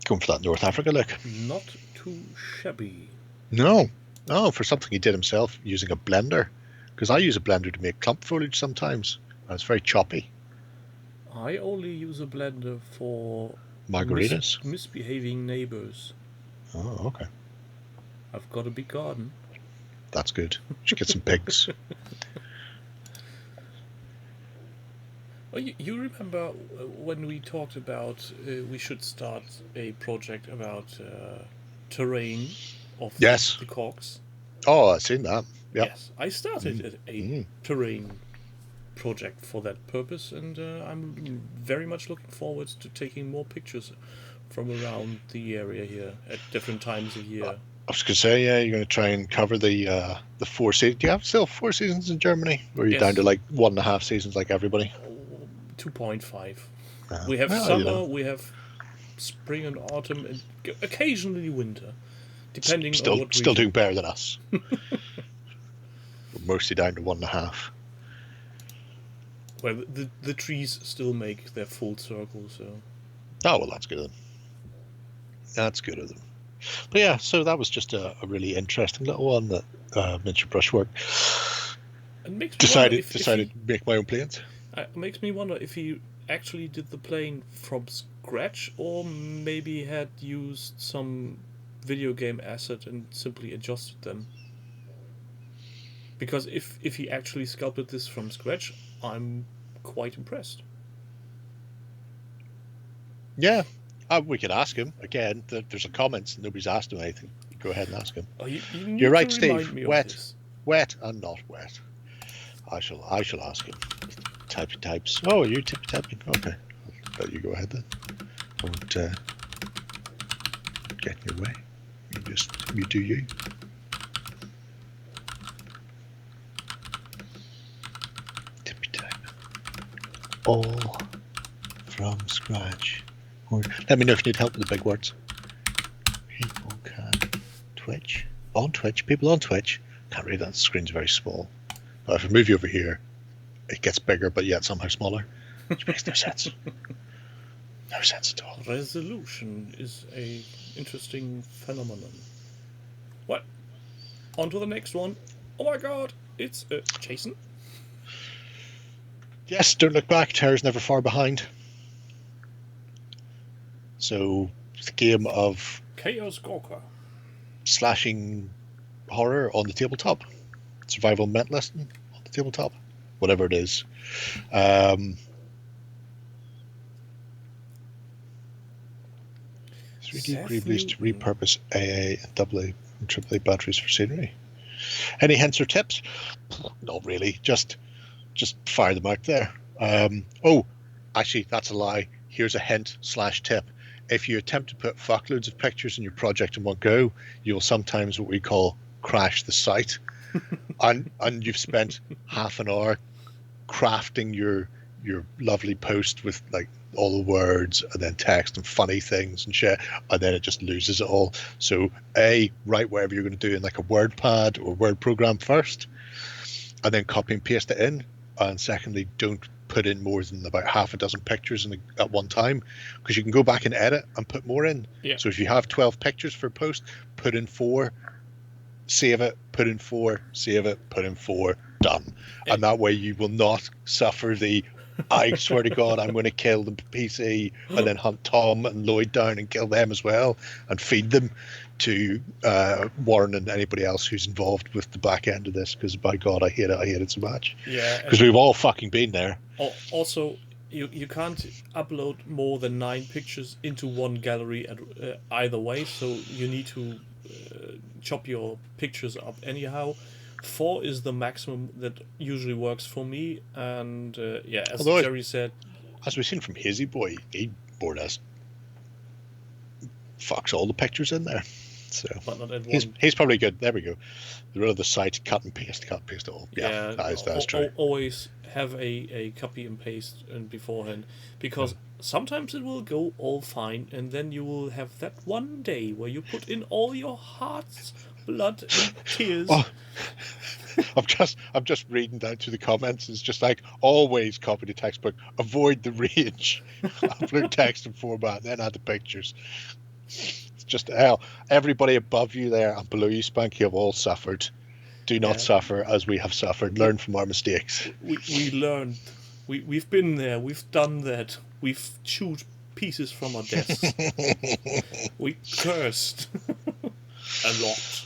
Going for that North Africa look. Not too shabby. No, for something he did himself using a blender. Because I use a blender to make clump foliage sometimes. And it's very choppy. I only use a blender for margaritas. Misbehaving neighbors. Oh, okay. I've got a big garden. That's good. Should get some pigs. Oh, you remember when we talked about we should start a project about terrain of Yes. the cogs? Oh, I've seen that. Yep. Yes, I started a terrain project for that purpose, and I'm very much looking forward to taking more pictures from around the area here at different times of year. I was going to say, yeah, you're going to try and cover the 4 seasons. Do you have still 4 seasons in Germany? Or are you down to like 1.5 seasons like everybody? 2.5. We have summer, we have spring and autumn, and occasionally winter, depending on what region. Still doing better than us. We're mostly down to 1.5. Well, the trees still make their full circle, so... Oh, well, that's good of them. That's good of them. But yeah, so that was just a really interesting little one, that miniature brushwork. Decided to make my own planes. It makes me wonder if he actually did the plane from scratch, or maybe had used some video game asset and simply adjusted them. Because if he actually sculpted this from scratch, I'm quite impressed. Yeah. We could ask him. Again, there's a comments. Nobody's asked him anything. Go ahead and ask him. Oh, You're right, Steve. Wet and not wet. I shall ask him. Types. Oh, you typing. Okay. I'll let you go ahead then. I won't get in your way. You do you. Tippy type. All from scratch. Let me know if you need help with the big words. People can Twitch. On Twitch. People on Twitch. Can't read that. The screen's very small. But if I move you over here, it gets bigger, but yet somehow smaller. Which makes no sense. No sense at all. Resolution is a interesting phenomenon. What? On to the next one. Oh my god, it's Jason. Yes, don't look back. Terror's never far behind. So, it's a game of Chaos Gawker. Slashing horror on the tabletop. Survival mentalist on the tabletop. Whatever it is. 3D previews to repurpose AA and AA and AAA batteries for scenery. Any hints or tips? Not really. Just fire them out there. Oh, actually, that's a lie. Here's a hint/tip. If you attempt to put fuckloads of pictures in your project in one go, you'll sometimes what we call crash the site. and you've spent half an hour crafting your lovely post with like all the words and then text and funny things and shit, and then it just loses it all. So write whatever you're going to do in like a WordPad or Word program first, and then copy and paste it in. And secondly, don't put in more than about half a dozen pictures at one time, because you can go back and edit and put more in. Yeah. So if you have 12 pictures for a post, put in 4, save it, put in 4, save it, put in 4, done. And that way you will not suffer the I swear to God I'm going to kill the PC and then hunt Tom and Lloyd down and kill them as well and feed them to Warren and anybody else who's involved with the back end of this, because by God I hate it so much. Yeah, because we've all fucking been there. Also, you can't upload more than 9 pictures into one gallery at either way, so you need to chop your pictures up anyhow. 4 is the maximum that usually works for me, and as Jerry said, as we've seen from Hazy Boy, he more or less fucks all the pictures in there. So but not at he's probably good. There we go. The rest of the site, cut and paste it all. Yeah, that's true. Always have a copy and paste and beforehand, because sometimes it will go all fine, and then you will have that one day where you put in all your heart's blood and tears. Oh, I'm just reading down to the comments. It's just like, always copy the textbook, avoid the rage, upload text and format, then add the pictures. It's just hell. Everybody above you there and below you, Spanky, have all suffered. Do not suffer as we have suffered. Learn from our mistakes. We learned. We've been there. We've done that. We've chewed pieces from our desks. We cursed a lot.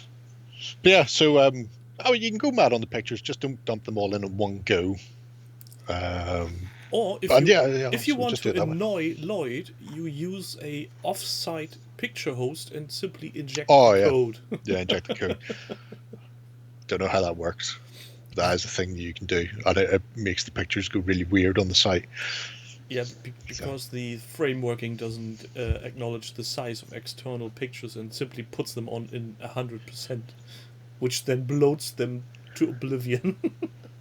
But yeah, so you can go mad on the pictures, just don't dump them all in one go. Or if you so want just do to it that way. annoy Lloyd, you use a off-site picture host and simply inject Oh the yeah, code. yeah, inject the code. Don't know how that works. That is a thing you can do, and it makes the pictures go really weird on the site. Yeah, because the frameworking doesn't acknowledge the size of external pictures and simply puts them on in 100%, which then bloats them to oblivion.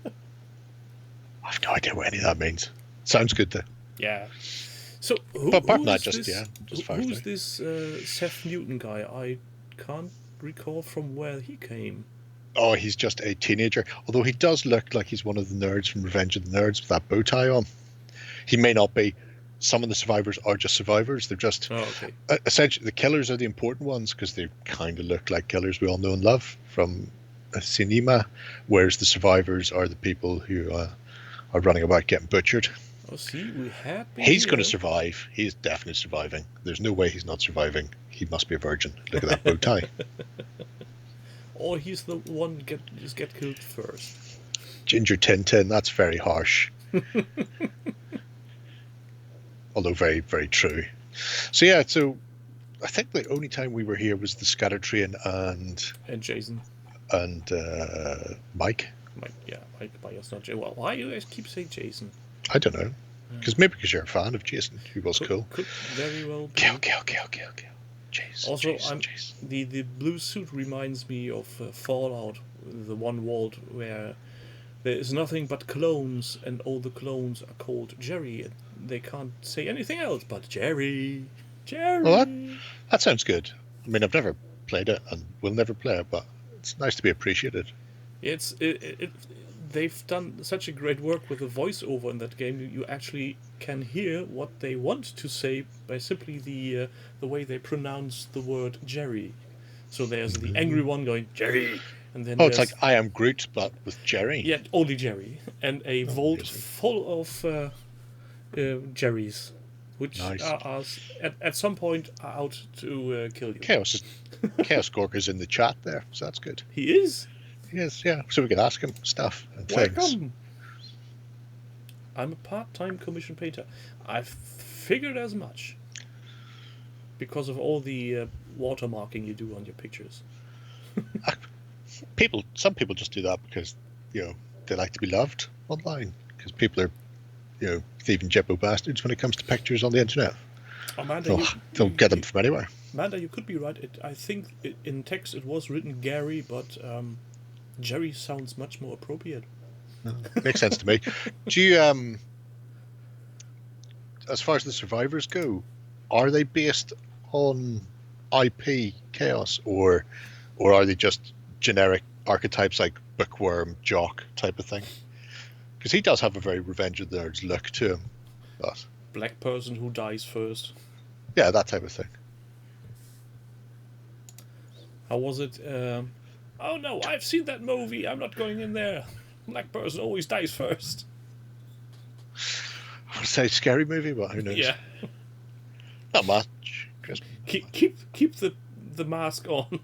I have no idea what any of that means. Sounds good though. Yeah. So But apart who from that, is just this? just fire Who's through. this Seth Newton guy? I can't recall from where he came. Oh, he's just a teenager. Although he does look like he's one of the nerds from Revenge of the Nerds with that bow tie on. He may not be. Some of the survivors are just survivors. They're just okay. Essentially the killers are the important ones because they kind of look like killers we all know and love from cinema, whereas the survivors are the people who are running about getting butchered. Oh, see, we had. He's going to survive. He's definitely surviving. There's no way he's not surviving. He must be a virgin. Look at that bow tie. Or he's the one get killed first. Ginger Tintin. That's very harsh. Although very, very true. So yeah, so I think the only time we were here was the scatter train and Jason and Mike. Mike is not Jason. Well, why do you guys keep saying Jason? I don't know. Because you're a fan of Jason, who was cool. Could very well be. Kill. Jason. Also, Jason. the blue suit reminds me of Fallout, the one world where there is nothing but clones, and all the clones are called Jerry, and they can't say anything else but Jerry. Well, that sounds good. I mean, I've never played it and will never play it, but it's nice to be appreciated. They've done such a great work with the voiceover in that game. You actually can hear what they want to say by simply the way they pronounce the word Jerry. So there's the angry one going Jerry, and then it's like I Am Groot, but with Jerry. Yeah, only Jerry, and a vault full of Jerrys, which are at some point are out to kill you. Chaos Gorka's in the chat there, so that's good. He is. Yes, yeah. So we can ask him stuff and Welcome. things. I'm a part-time commission painter. I've figured as much because of all the watermarking you do on your pictures. Some people just do that because they like to be loved online. Because people are, thieving jibbo bastards when it comes to pictures on the internet. Amanda, they'll get them from anywhere. Amanda, you could be right. I think in text it was written Gary, but Jerry sounds much more appropriate. Makes sense to me. Do you, as far as the survivors go, are they based on IP chaos, or are they just generic archetypes like bookworm, jock type of thing? Because he does have a very Revenge of the Nerds look to him. But black person who dies first. Yeah, that type of thing. How was it? Oh no, I've seen that movie. I'm not going in there. Black person always dies first. I would say scary movie, but who knows? Yeah. Not much. Keep the mask on.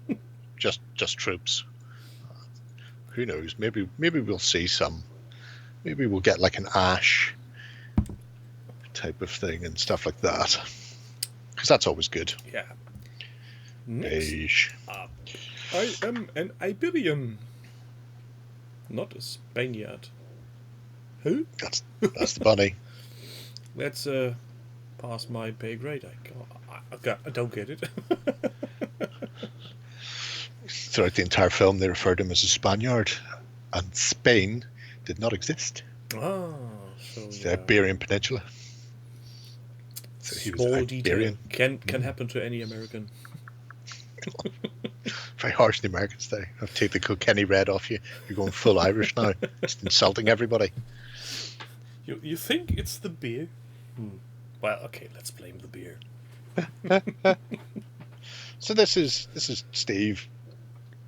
just troops. Who knows? Maybe we'll see some. Maybe we'll get like an Ash type of thing and stuff like that. Because that's always good. Yeah. Next up, I am an Iberian, not a Spaniard. Who? That's the bunny. That's past my pay grade. I don't get it. Throughout the entire film, they referred to him as a Spaniard, and Spain did not exist. So it's the Iberian Peninsula. So he was Iberian. Can happen to any American. Very harsh, the Americans there. I'll take the Kilkenny red off you. You're going full Irish now. Just insulting everybody. You think it's the beer? Well, okay, let's blame the beer. So this is Steve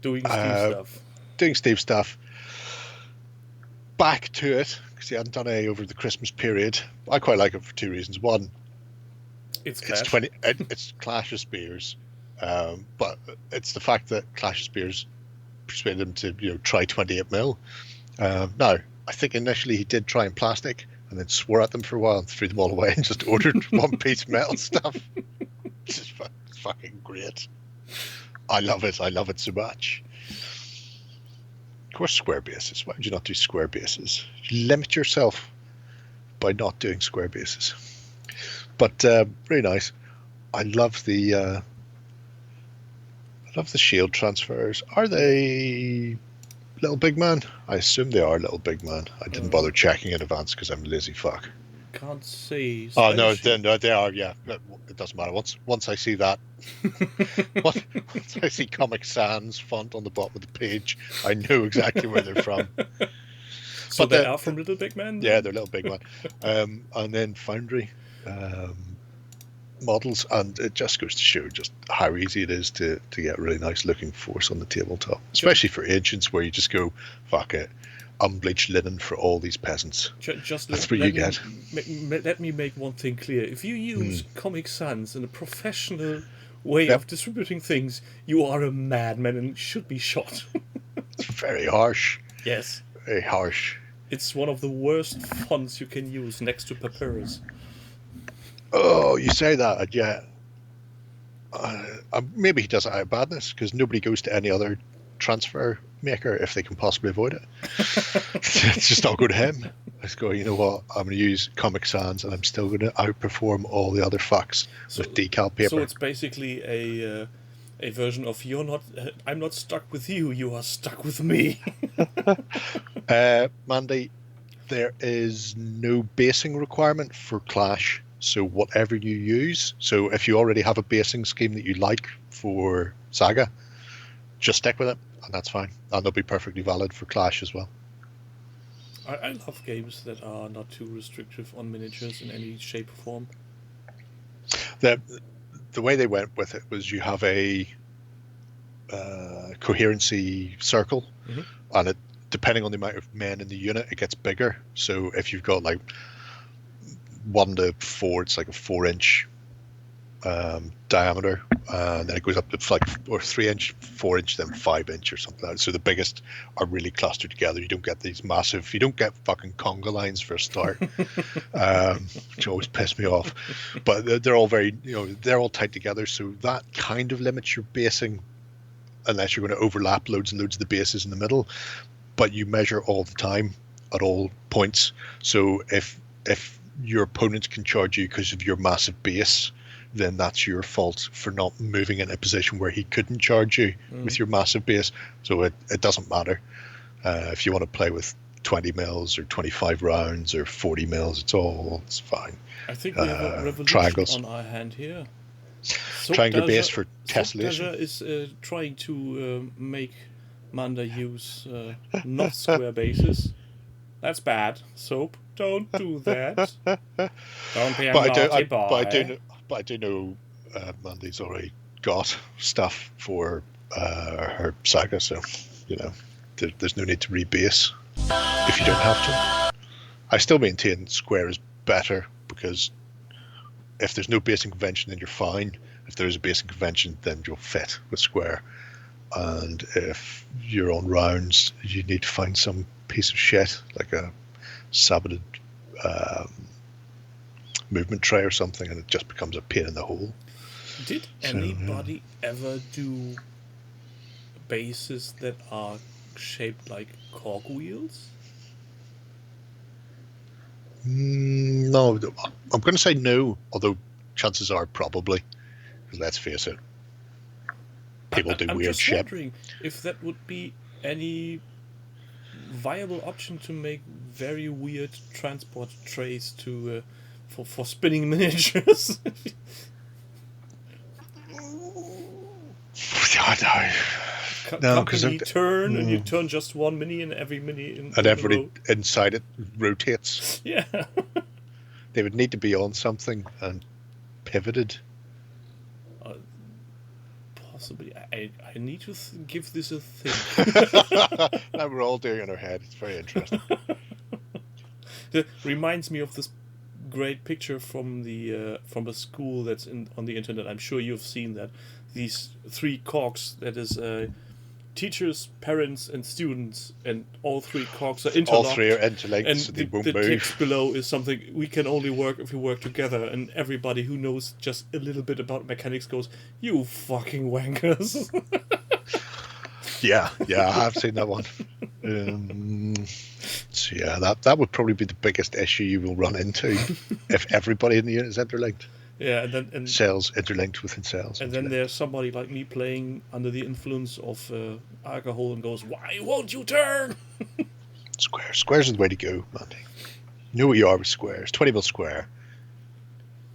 doing Steve stuff. Doing Steve stuff. Back to it because he hadn't done any over the Christmas period. I quite like it for two reasons. One, it's Clash of Spears, but it's the fact that Clash of Spears persuaded him to try 28mm. Now, I think initially he did try in plastic and then swore at them for a while and threw them all away and just ordered one-piece metal stuff. Which is fucking great. I love it. I love it so much. Of course, square bases. Why would you not do square bases? You limit yourself by not doing square bases. But really nice. I love the shield transfers. Are they Little Big Man? I assume they are Little Big Man. I didn't bother checking in advance because I'm a lazy fuck. Can't say. Oh no, they are. Yeah, it doesn't matter. Once I see that, once I see Comic Sans font on the bottom of the page, I know exactly where they're from. So they are from Little Big Man? Yeah, they're Little Big Man. And then Foundry models, and it just goes to show just how easy it is to get a really nice looking force on the tabletop, especially for agents where you just go, fuck it, unbleached linen for all these peasants. That's what you get. Let me make one thing clear. If you use Comic Sans in a professional way of distributing things, you are a madman and should be shot. It's very harsh. Yes. Very harsh. It's one of the worst fonts you can use next to Papyrus. Oh, you say that, yeah. Maybe he does it out of badness because nobody goes to any other transfer maker if they can possibly avoid it. It's just not go to him. Let's go, you know what, I'm going to use Comic Sans and I'm still going to outperform all the other fucks with decal paper. So it's basically a version of I'm not stuck with you, you are stuck with me. Mandy, there is no basing requirement for Clash. So whatever you use, so if you already have a basing scheme that you like for Saga, just stick with it, and that's fine. And they'll be perfectly valid for Clash as well. I love games that are not too restrictive on miniatures in any shape or form. The way they went with it was you have a coherency circle, and it, depending on the amount of men in the unit, it gets bigger. So if you've got like 1 to 4, it's like a 4-inch diameter, and then it goes up to like 3-inch, 4-inch, then 5-inch or something like that. So the biggest are really clustered together. You don't get these massive, you don't get fucking conga lines for a start, which always piss me off. But they're all very, they're all tight together. So that kind of limits your basing, unless you're going to overlap loads and loads of the bases in the middle. But you measure all the time at all points. So if your opponent can charge you because of your massive base, then that's your fault for not moving in a position where he couldn't charge you with your massive base. So it doesn't matter. If you want to play with 20 mils or 25 rounds or 40 mils, it's fine. I think we have a revolution triangles on our hand here. Triangle base for tessellation. is trying to make Manda use not square bases. That's bad. Soap, don't do that. Don't be a naughty boy. But I do know Mandy's already got stuff for her Saga, so there's no need to rebase if you don't have to. I still maintain square is better because if there's no basing convention, then you're fine. If there is a basing convention, then you'll fit with square. And if you're on rounds, you need to find some piece of shit like a saboted movement tray or something, and it just becomes a pain in the hole. Did anybody ever do bases that are shaped like cogwheels? No, I'm going to say no, although chances are probably, because let's face it, people do weird shit. I'm just wondering if that would be any viable option to make very weird transport trays to for spinning miniatures. No, because you turn and you turn just one mini, and every mini and everybody inside it rotates. Yeah, they would need to be on something and pivoted. Possibly, I need to give this a think. Now we're all doing it in our head. It's very interesting. It reminds me of this great picture from a school that's on the internet. I'm sure you've seen that. These 3 cogs, that is teachers, parents, and students, and all three cogs are All interlocked. three are interlinked, And so they won't the move. text below is something we can only work if we work together. And everybody who knows just a little bit about mechanics goes, "You fucking wankers!" Yeah, I have seen that one. So yeah, that would probably be the biggest issue you will run into if everybody in the unit is interlinked. Yeah, and Cells interlinked within cells. And then there's somebody like me playing under the influence of alcohol and goes, "Why won't you turn?" Squares is the way to go, Mandy. You know what you are with squares. 20 mil square.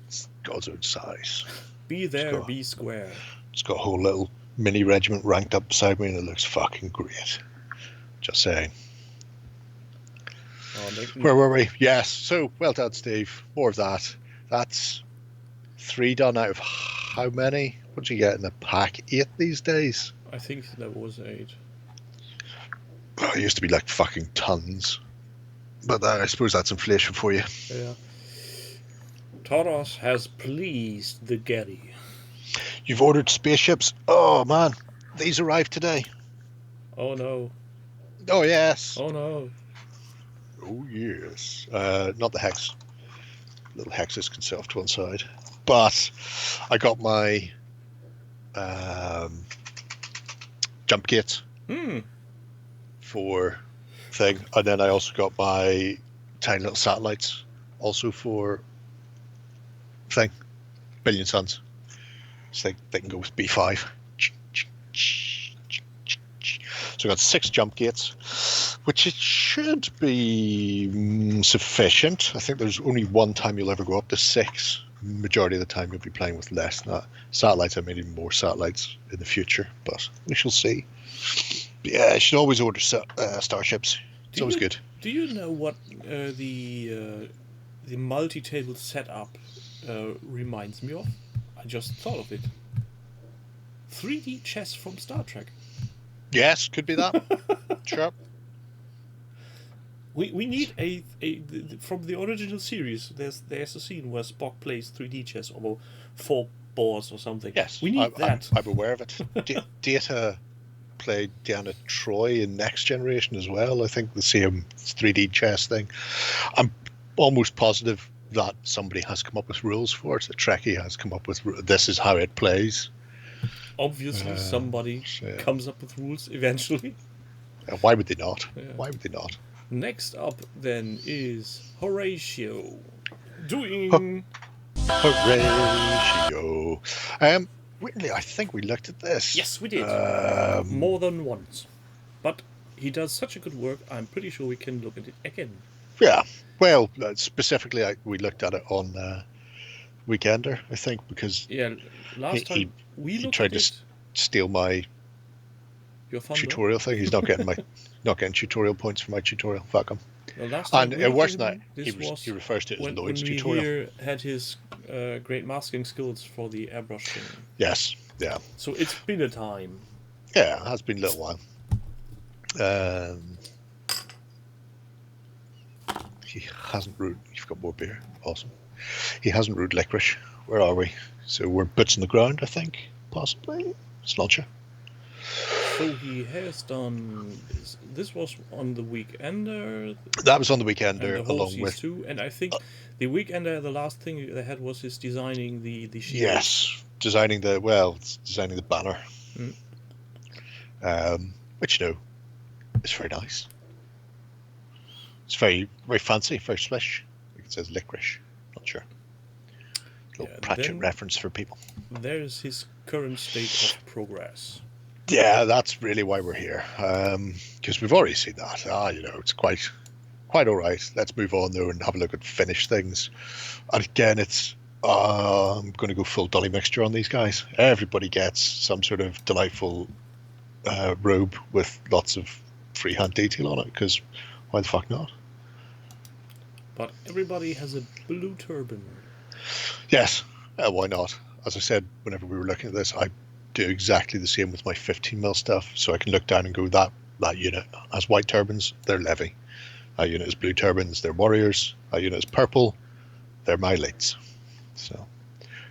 It's God's own size. Be there, be square. It's got a whole little mini regiment ranked up beside me, and it looks fucking great. Just saying. Where were we? Yes. So, well done, Steve. More of that. That's 3 done out of how many? What do you get in a pack? 8 these days? I think that was 8. Oh, it used to be like fucking tons. But I suppose that's inflation for you. Yeah. Toros has pleased the Getty. You've ordered spaceships? Oh, man. These arrived today. Oh, no. Oh, yes. Oh, no. Oh, yes. Not the hex. Little hexes can sit off to one side. But I got my jump kit for thing. And then I also got my tiny little satellites also for thing. Billion Suns. So they can go with B5. So I got 6 jump gates, which it should be sufficient. I think there's only one time you'll ever go up to 6. Majority of the time you'll be playing with less than that. Satellites, I made even more satellites in the future, but we shall see. But yeah, you should always order starships. It's always good. Do you know what the multi-table setup reminds me of? I just thought of it. 3D chess from Star Trek. Yes, could be that. Sure. We need a from the original series. There's a scene where Spock plays 3D chess over 4 boards or something. Yes, we need that. I'm aware of it. Data played Deanna Troi in Next Generation as well. I think the same 3D chess thing. I'm almost positive that somebody has come up with rules for it. A Trekkie has come up with this is how it plays. Obviously, somebody comes up with rules eventually. Why would they not? Yeah. Why would they not? Next up, then, is Horatio doing Horatio. Whitney, I think we looked at this. Yes, we did. More than once. But he does such a good work, I'm pretty sure we can look at it again. Yeah. Well, specifically, we looked at it on Weekender, I think, because last time we looked tried at to steal my tutorial thing. He's not getting tutorial points for my tutorial. Fuck him. Well, last time and worse than that, he was refers to it as Lloyd's when tutorial. Here had his great masking skills for the airbrush thing. Yes, yeah. So it's been a time. Yeah, it has been a little while. He hasn't brewed. You've got more beer. Awesome. He hasn't brewed licorice. Where are we? So we're boots on the ground, I think. Possibly. It's not sure. So he has done. This was on the Weekender. That was on the Weekender, and the along with. Too. And I think the Weekender, the last thing they had was his designing the shield. Yes, designing the banner. Which is very nice. It's very, very fancy, very slish. It says licorice. Not sure. Little Pratchett reference for people. There's his current state of progress. Yeah, that's really why we're here. Because we've already seen that. It's quite all right. Let's move on though and have a look at finished things. And again, it's I'm going to go full dolly mixture on these guys. Everybody gets some sort of delightful robe with lots of freehand detail on it. Because why the fuck not? But everybody has a blue turban. Yes, why not? As I said, whenever we were looking at this, I do exactly the same with my 15mm stuff, so I can look down and go, that unit has white turbans, they're Levy. That unit is blue turbans, they're Warriors. That unit is purple, they're my elites. So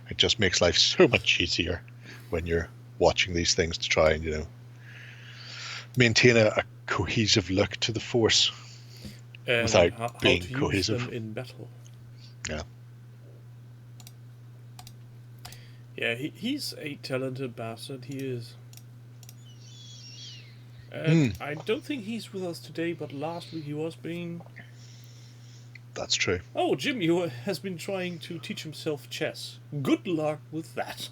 it just makes life so much easier when you're watching these things to try and maintain a cohesive look to the Force without how being to cohesive. use them in battle. Yeah. Yeah, he's a talented bastard. He is. And I don't think he's with us today, but last week he was being. That's true. Oh, Jimmy has been trying to teach himself chess. Good luck with that.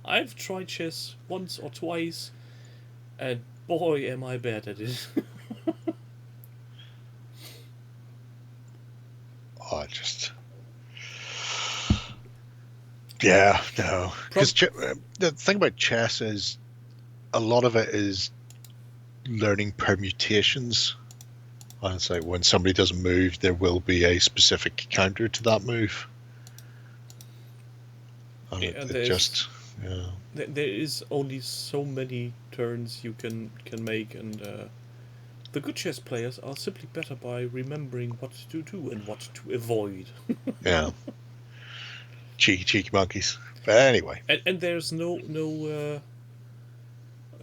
I've tried chess once or twice, and boy, am I bad at it. Oh, yeah, no. Because the thing about chess is a lot of it is learning permutations. And it's like when somebody doesn't move, there will be a specific counter to that move. And there is only so many turns you can make, and the good chess players are simply better by remembering what to do and what to avoid. Yeah. Cheeky monkeys. But anyway. And there's no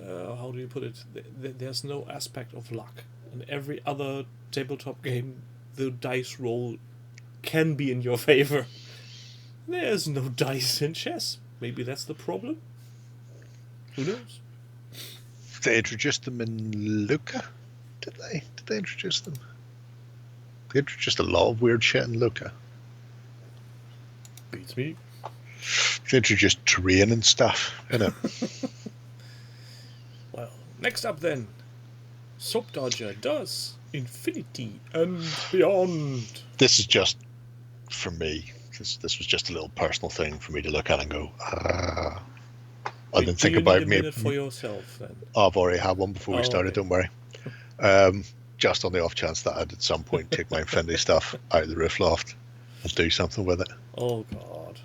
how do you put it? There's no aspect of luck. In every other tabletop game, the dice roll can be in your favor. There's no dice in chess. Maybe that's the problem. Who knows? They introduced them in Luca? Did they? Did they introduce them? They introduced a lot of weird shit in Luca. Beats me. They introduced terrain and stuff, innit? Well, next up then. Soap Dodger does Infinity and Beyond. This is just for me. This was just a little personal thing for me to look at and go, I didn't think about me. Need a minute for yourself then? I've already had one before we started. Okay. Don't worry. Just on the off chance that I'd at some point take my Infinity stuff out of the roof loft and do something with it. Oh God!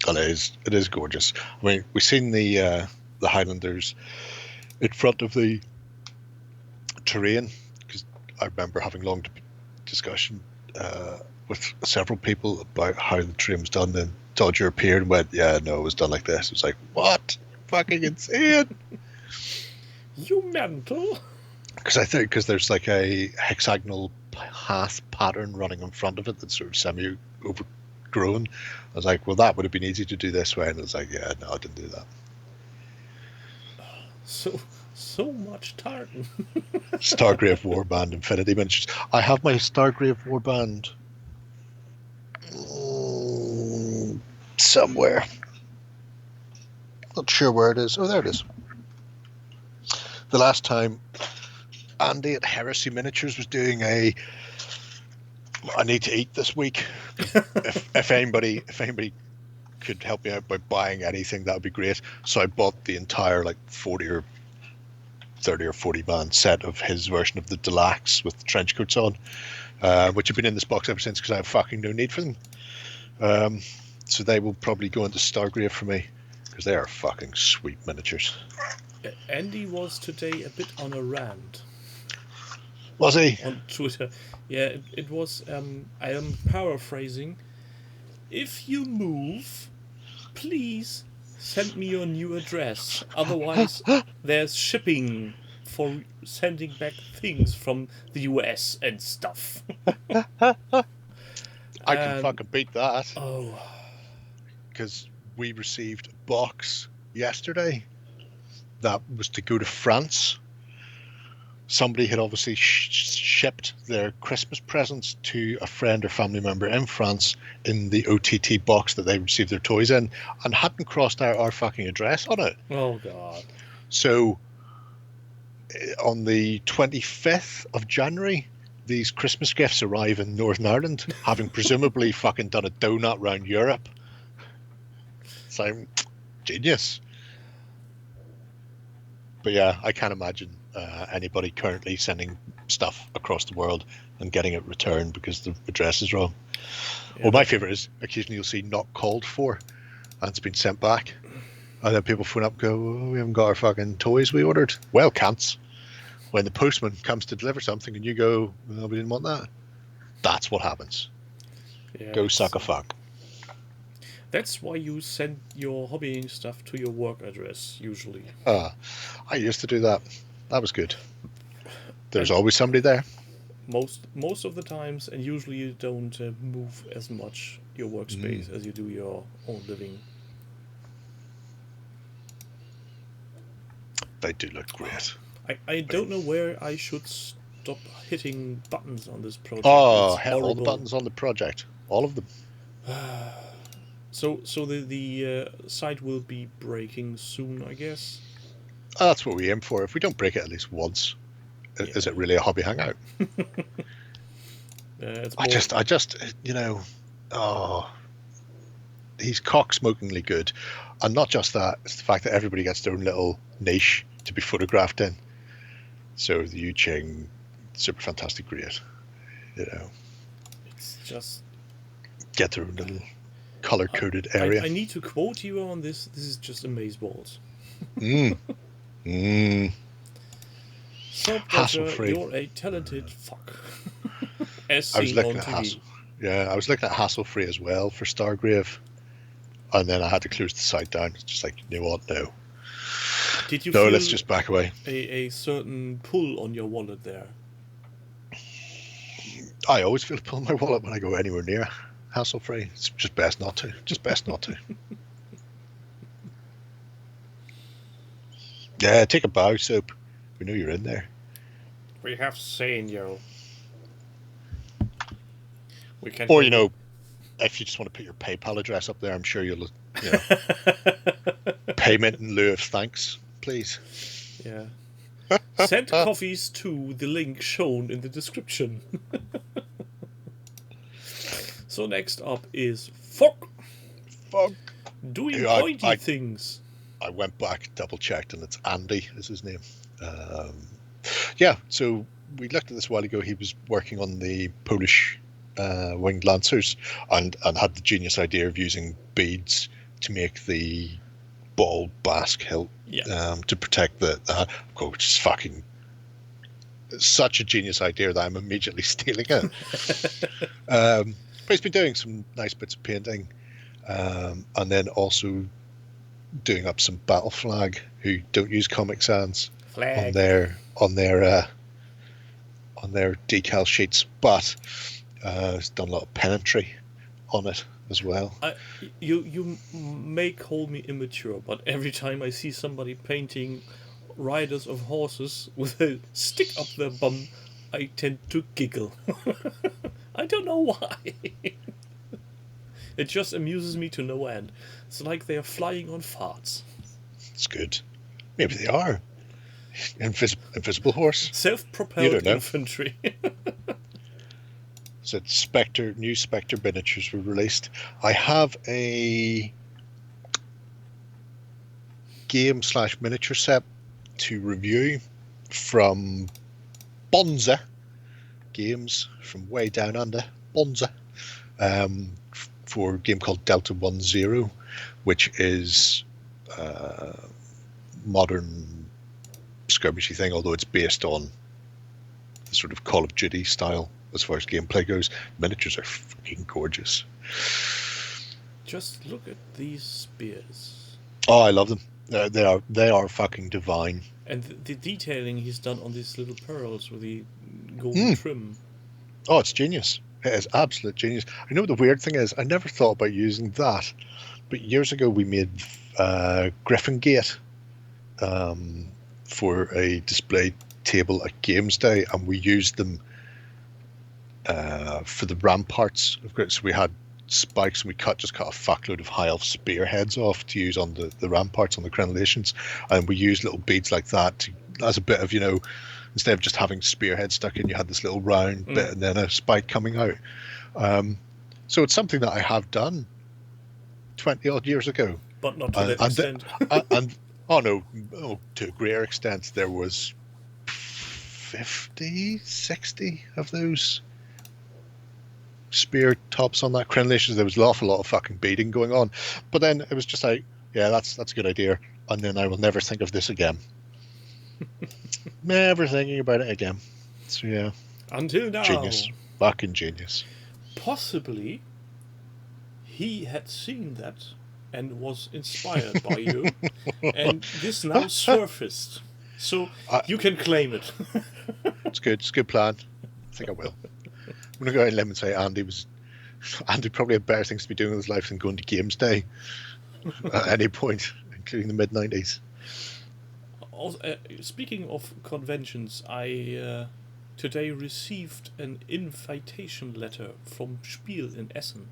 And it is gorgeous. I mean, we've seen the Highlanders in front of the terrain, because I remember having long discussion with several people about how the terrain was done. Then Dodger appeared and went, "Yeah, no, it was done like this." It was like, what? Fucking insane! You mental? Because there's like a hexagonal path pattern running in front of it that's sort of semi overgrown. I was like, well, that would have been easy to do this way, and it was like, yeah, no, I didn't do that. So much tartan. Stargrave Warband Infinity Miniatures. I have my Stargrave Warband somewhere. Not sure where it is. Oh, there it is. The last time Andy at Heresy Miniatures was doing I need to eat this week. if anybody could help me out by buying anything, that would be great. So I bought the entire 40 or 30 or 40 man set of his version of the Deluxe with the trench coats on, which have been in this box ever since because I have fucking no need for them. So they will probably go into Stargrave for me because they are fucking sweet miniatures. Andy was today a bit on a rant. Was he? On Twitter. Yeah, it was, I am paraphrasing. If you move, please send me your new address. Otherwise, there's shipping for sending back things from the US and stuff. I can fucking beat that. Oh. Because we received a box yesterday that was to go to France. Somebody had obviously shipped their Christmas presents to a friend or family member in France in the OTT box that they received their toys in and hadn't crossed out our fucking address on it. Oh, God. So on the 25th of January, these Christmas gifts arrive in Northern Ireland, having presumably fucking done a donut around Europe. So, genius. But yeah, I can't imagine anybody currently sending stuff across the world and getting it returned because the address is wrong. Yeah. Well, my favourite is occasionally you'll see not called for and it's been sent back. And then people phone up and go, oh, we haven't got our fucking toys we ordered. Well, cunts. When the postman comes to deliver something and you go, well, we didn't want that. That's what happens. Yeah, go suck a fuck. That's why you send your hobbying stuff to your work address usually. I used to do that. That was good. There's And always somebody there. most of the times, and usually you don't move as much your workspace as you do your own living. They do look great. I don't know where I should stop hitting buttons on this project. Oh, It's hit all the horrible. buttons on the project. All of them. So the site will be breaking soon, I guess. That's what we aim for. If we don't break it at least once, is it really a hobby hangout? It's I just, you know, he's cock-smokingly good. And not just that, it's the fact that everybody gets their own little niche to be photographed in. So the Yu Ching, super fantastic, great. You know, it's just get their own little color-coded area. I need to quote you on this. This is just amazeballs. So, Hassle-free. you're a talented fuck. As I was seen looking on at TV. I was looking at hassle-free as well for Stargrave, and then I had to close the site down. It's just like, you know what? No. Did you No, feel let's just back away. a certain pull on your wallet there? I always feel to pull my wallet when I go anywhere near hassle-free. It's just best not to. Just best not to. Yeah, take a bow, Soap. We know you're in there. We have seen you. We can. Or, you know, if you just want to put your PayPal address up there, I'm sure you'll, you know, payment in lieu of thanks, please. Yeah. Send coffees to the link shown in the description. So next up is fuck. Fuck. Doing pointy things. I went back, double checked, and it's Andy is his name. Yeah, so we looked at this a while ago. He was working on the Polish winged lancers and had the genius idea of using beads to make the ball basque hilt to protect the which is fucking such a genius idea that I'm immediately stealing it. But he's been doing some nice bits of painting, and then also doing up some Battle Flag, who don't use Comic Sans on their decal sheets, but he's done a lot of penetry on it as well. You may call me immature, but every time I see somebody painting riders of horses with a stick up their bum, I tend to giggle. I don't know why. It just amuses me to no end. It's like they are flying on farts. It's good. Maybe they are. Invisible horse. Self-propelled infantry. So new Spectre miniatures were released. I have a game/miniature set to review from Bonza Games from way down under. Bonza. For a game called Delta 10, which is modern skirmishy thing, although it's based on the sort of Call of Duty style as far as gameplay goes. Miniatures are fucking gorgeous. Just look at these spears. Oh, I love them. They are fucking divine. And the detailing he's done on these little pearls with the golden trim. Oh, it's genius. It is absolute genius. I know the weird thing is, I never thought about using that, but years ago we made Griffin Gate for a display table at Games Day, and we used them for the ramparts. So we had spikes, and we just cut a fuckload of high elf spearheads off to use on the ramparts on the crenellations, and we used little beads like that as a bit of, you know, instead of just having spearhead stuck in, you had this little round bit and then a spike coming out. So it's something that I have done 20 odd years ago, but not to that extent. To a greater extent. There was 50, 60 of those spear tops on that crenellation. There was an awful lot of fucking beading going on, but then it was just like, yeah, that's a good idea, and then I will never think of this again. Never thinking about it again. So yeah, until now. Genius. Fucking genius. Possibly he had seen that and was inspired by you, and this now surfaced. So you can claim it. It's good. It's a good plan. I think I will. I'm going to go out on a limb and say Andy probably had better things to be doing with his life than going to Games Day at any point, including the mid-90s. Also, speaking of conventions, I today received an invitation letter from Spiel in Essen.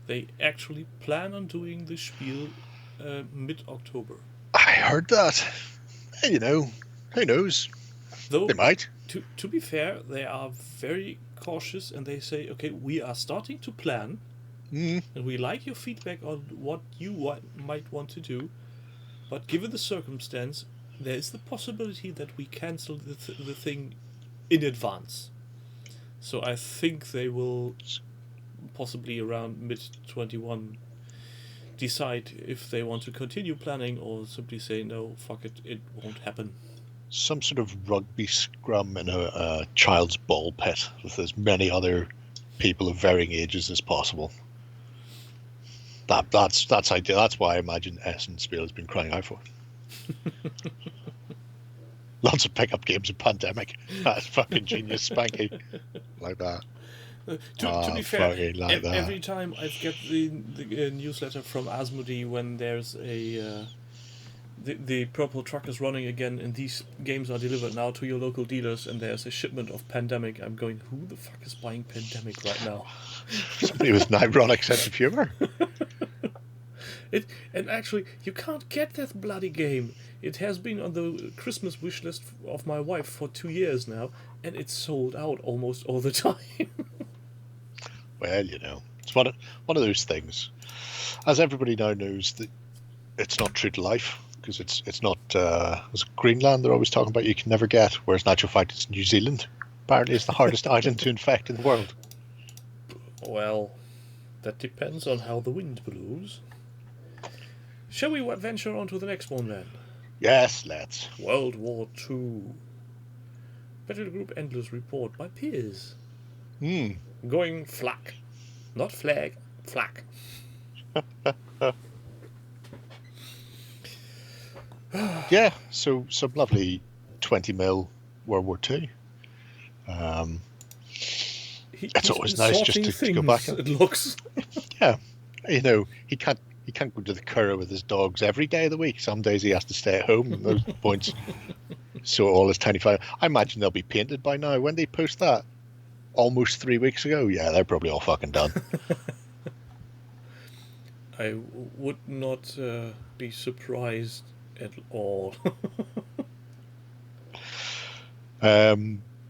They actually plan on doing the Spiel mid-October. I heard that. You know, who knows? Though, they might. To be fair, they are very cautious, and they say, okay, we are starting to plan, and we like your feedback on what you might want to do, but given the circumstance, there is the possibility that we cancel the thing in advance. So I think they will possibly around mid-21 decide if they want to continue planning or simply say, no, fuck it, it won't happen. Some sort of rugby scrum in a child's ball pit with as many other people of varying ages as possible. That's ideal. That's why I imagine Essen Spiel has been crying out for. Lots of pickup games of Pandemic. That's fucking genius, Spanky. Like that. To be fair, like every time I get the newsletter from Asmodee when there's the purple truck is running again and these games are delivered now to your local dealers and there's a shipment of Pandemic, I'm going, who the fuck is buying Pandemic right now? Somebody with an ironic sense of humour. And actually, you can't get that bloody game. It has been on the Christmas wish list of my wife for 2 years now, and it's sold out almost all the time. Well, you know, it's one of those things. As everybody now knows, that it's not true to life, because it's not. Was it Greenland they're always talking about you can never get, whereas in actual fact it's New Zealand. Apparently, it's the hardest island to infect in the world. Well, that depends on how the wind blows. Shall we venture on to the next one then? Yes, let's. World War II. Battle Group Endless Report by Piers. Going flak. Not flag, flak. Yeah, so some lovely 20mm World War II. It's always nice just to go back. It looks. Yeah, you know, he can't go to the Curragh with his dogs every day of the week. Some days he has to stay at home at those points. So all his tiny fire. I imagine they'll be painted by now. When they post that? Almost 3 weeks ago. Yeah, they're probably all fucking done. I would not be surprised at all. But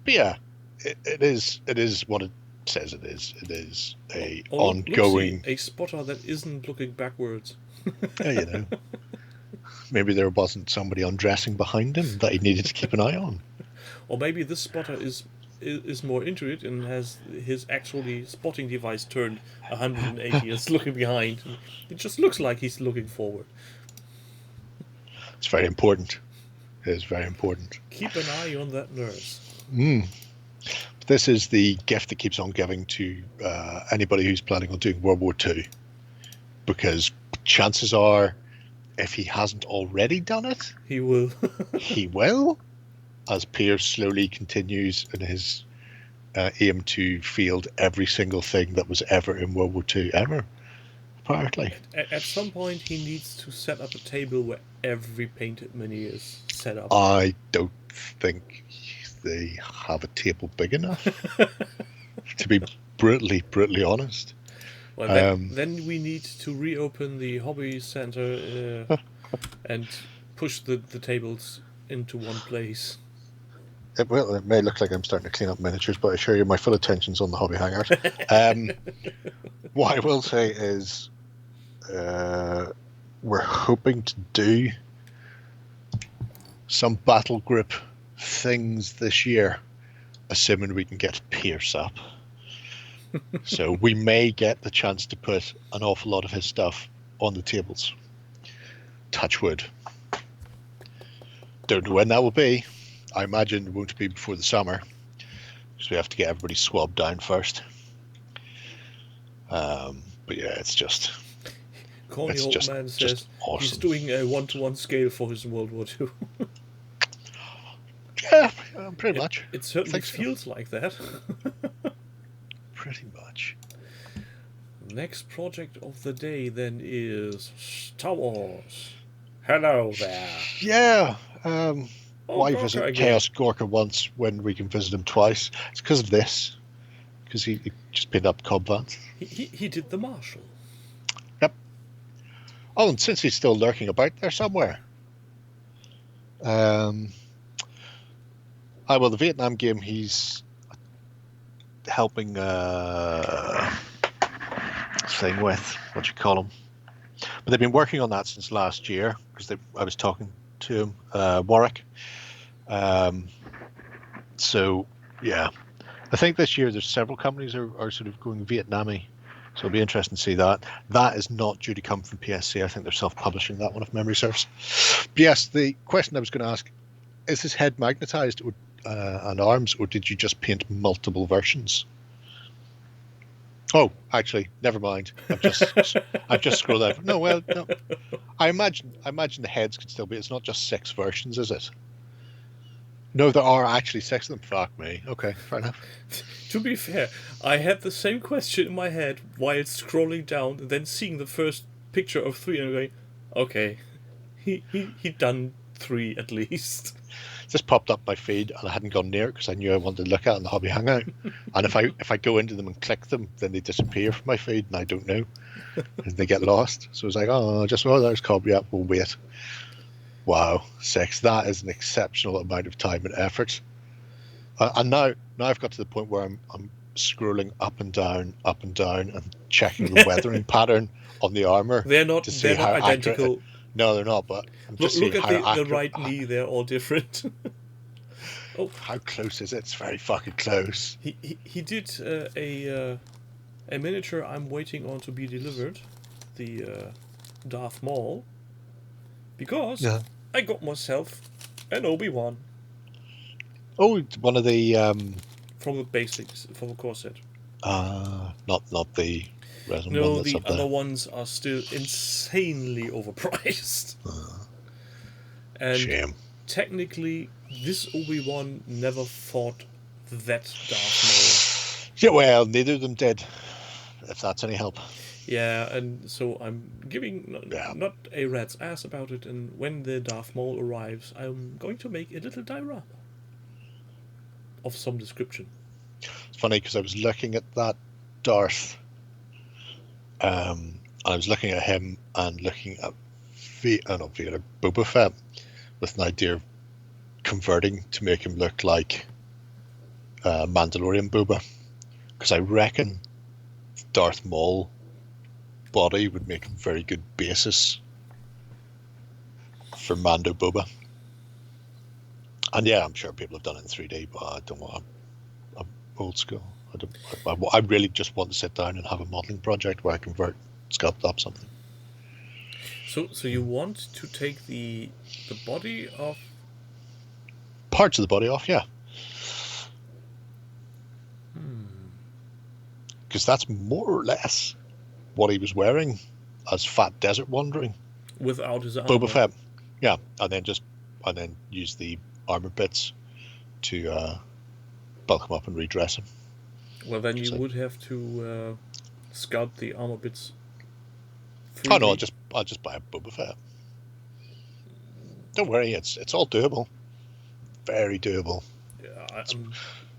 yeah, it is what it says it is. It is a ongoing... a spotter that isn't looking backwards. Yeah, you know. Maybe there wasn't somebody undressing behind him that he needed to keep an eye on. Or maybe this spotter is more into it and has his actually spotting device turned 180 is looking behind. It just looks like he's looking forward. It's very important. It is very important. Keep an eye on that nurse. This is the gift that keeps on giving to anybody who's planning on doing World War II. Because chances are, if he hasn't already done it, he will. He will. As Piers slowly continues in his aim to field every single thing that was ever in World War II, ever, apparently. At some point, he needs to set up a table where every painted mini is set up. I don't think they have a table big enough, to be brutally honest. Well, then we need to reopen the hobby center and push the tables into one place. It may look like I'm starting to clean up miniatures, but I assure you my full attention's on the hobby hangout. What I will say is we're hoping to do some battle group things this year, assuming we can get Pierce up. So we may get the chance to put an awful lot of his stuff on the tables. Touch wood. Don't know when that will be. I imagine it won't be before the summer, because we have to get everybody swabbed down first. But yeah, it's just Corny old man says awesome. he's doing a 1-to-1 scale for his World War II. Yeah, pretty much. It certainly feels like that. Pretty much. Next project of the day then is Star Wars. Hello there. Yeah. Why Gorka visit again. Chaos Gorka once when we can visit him twice? It's because of this. Because he just pinned up Cobb Vance. He did the Marshal. Yep. Oh, and since he's still lurking about there somewhere. Well, the Vietnam game, he's helping thing with, what you call him. But they've been working on that since last year, because I was talking to him, Warwick. So, yeah. I think this year there's several companies are sort of going Vietnamese, so it'll be interesting to see that. That is not due to come from PSC. I think they're self-publishing that one, if memory serves. But yes, the question I was going to ask, is this head magnetized and arms, or did you just paint multiple versions? Oh, actually, never mind. I've just scrolled over. No, well, no. I imagine the heads could still be. It's not just 6 versions, is it? No, there are actually 6 of them. Fuck me. Okay, fair enough. To be fair, I had the same question in my head while scrolling down, and then seeing the first picture of 3 and going, okay, he done 3 at least. This popped up my feed, and I hadn't gone near it because I knew I wanted to look at it in the Hobby Hangout. And if I go into them and click them, then they disappear from my feed, and I don't know, and they get lost. So it's like, there's Cobb. Yeah, we'll wait. Wow, 6. That is an exceptional amount of time and effort. And now I've got to the point where I'm scrolling up and down, and checking the weathering pattern on the armor. They're not identical. Accurate. No, they're not. But look at the right knee; they're all different. Oh, how close is it? It's very fucking close. He did a miniature I'm waiting on to be delivered, the Darth Maul, because I got myself an Obi-Wan. Oh, one of the from the basics, from the core set. Not the resin no, one that's the up there. other ones are still insanely overpriced. And shame. Technically, this Obi-Wan never fought that Darth Maul. Yeah, well, neither of them did. If that's any help. Yeah, and so I'm giving not a rat's ass about it, and when the Darth Maul arrives, I'm going to make a little diorama of some description. It's funny because I was looking at that Darth, and I was looking at him and looking at Boba Fett with an idea of converting to make him look like Mandalorian Boba, because I reckon Darth Maul body would make a very good basis for Mando Boba. And yeah, I'm sure people have done it in 3D, but I don't want. I'm old school. I really just want to sit down and have a modeling project where I convert, sculpt up something. So you want to take the body off? Parts of the body off, yeah. Because that's more or less what he was wearing as Fat Desert Wandering. Without his armor. Boba Fett. Yeah, and then use the armor bits to bulk him up and redress him. Well, then you would have to sculpt the armor bits. Oh no, I'll just buy a Boba Fett. Don't worry, it's all doable. Very doable. Yeah,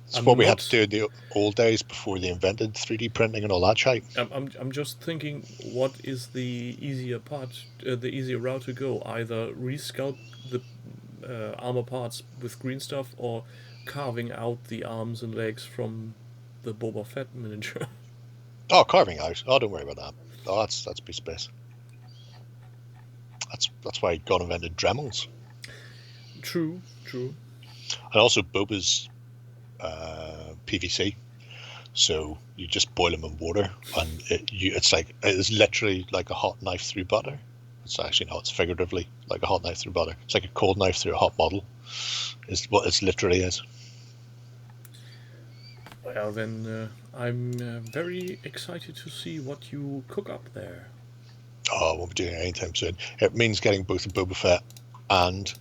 it's what we had to do in the old days before they invented 3D printing and all that shit. I'm just thinking, what is the easier part, the easier route to go? Either resculpt the armor parts with green stuff, or carving out the arms and legs from the Boba Fett miniature. Oh, carving out. Oh, don't worry about that. Oh, that's piece of piss. That's why God invented Dremels. True. And also Boba's PVC. So you just boil them in water, and it's literally like a hot knife through butter. It's actually not. It's figuratively like a hot knife through butter. It's like a cold knife through a hot model. Is what it literally is. Well, then I'm very excited to see what you cook up there. Oh, I won't be doing it anytime soon. It means getting both a Boba Fett and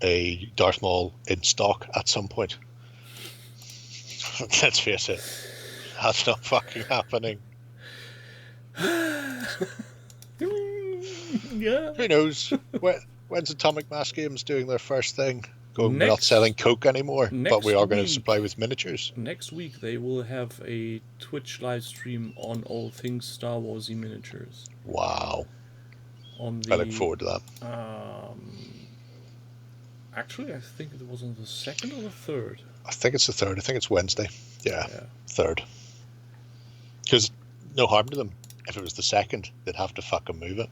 a Darth Maul in stock at some point. Let's face it, that's not fucking happening. Yeah. Who knows? When's Atomic Mass Games doing their first thing? We're not selling Coke anymore, but we are going to supply with miniatures. Next week they will have a Twitch live stream on all things Star Warsy miniatures. Wow. I look forward to that. Actually, I think it was on the 2nd or the 3rd. I think it's the 3rd. I think it's Wednesday. Yeah. 3rd. Because no harm to them. If it was the 2nd, they'd have to fucking move it.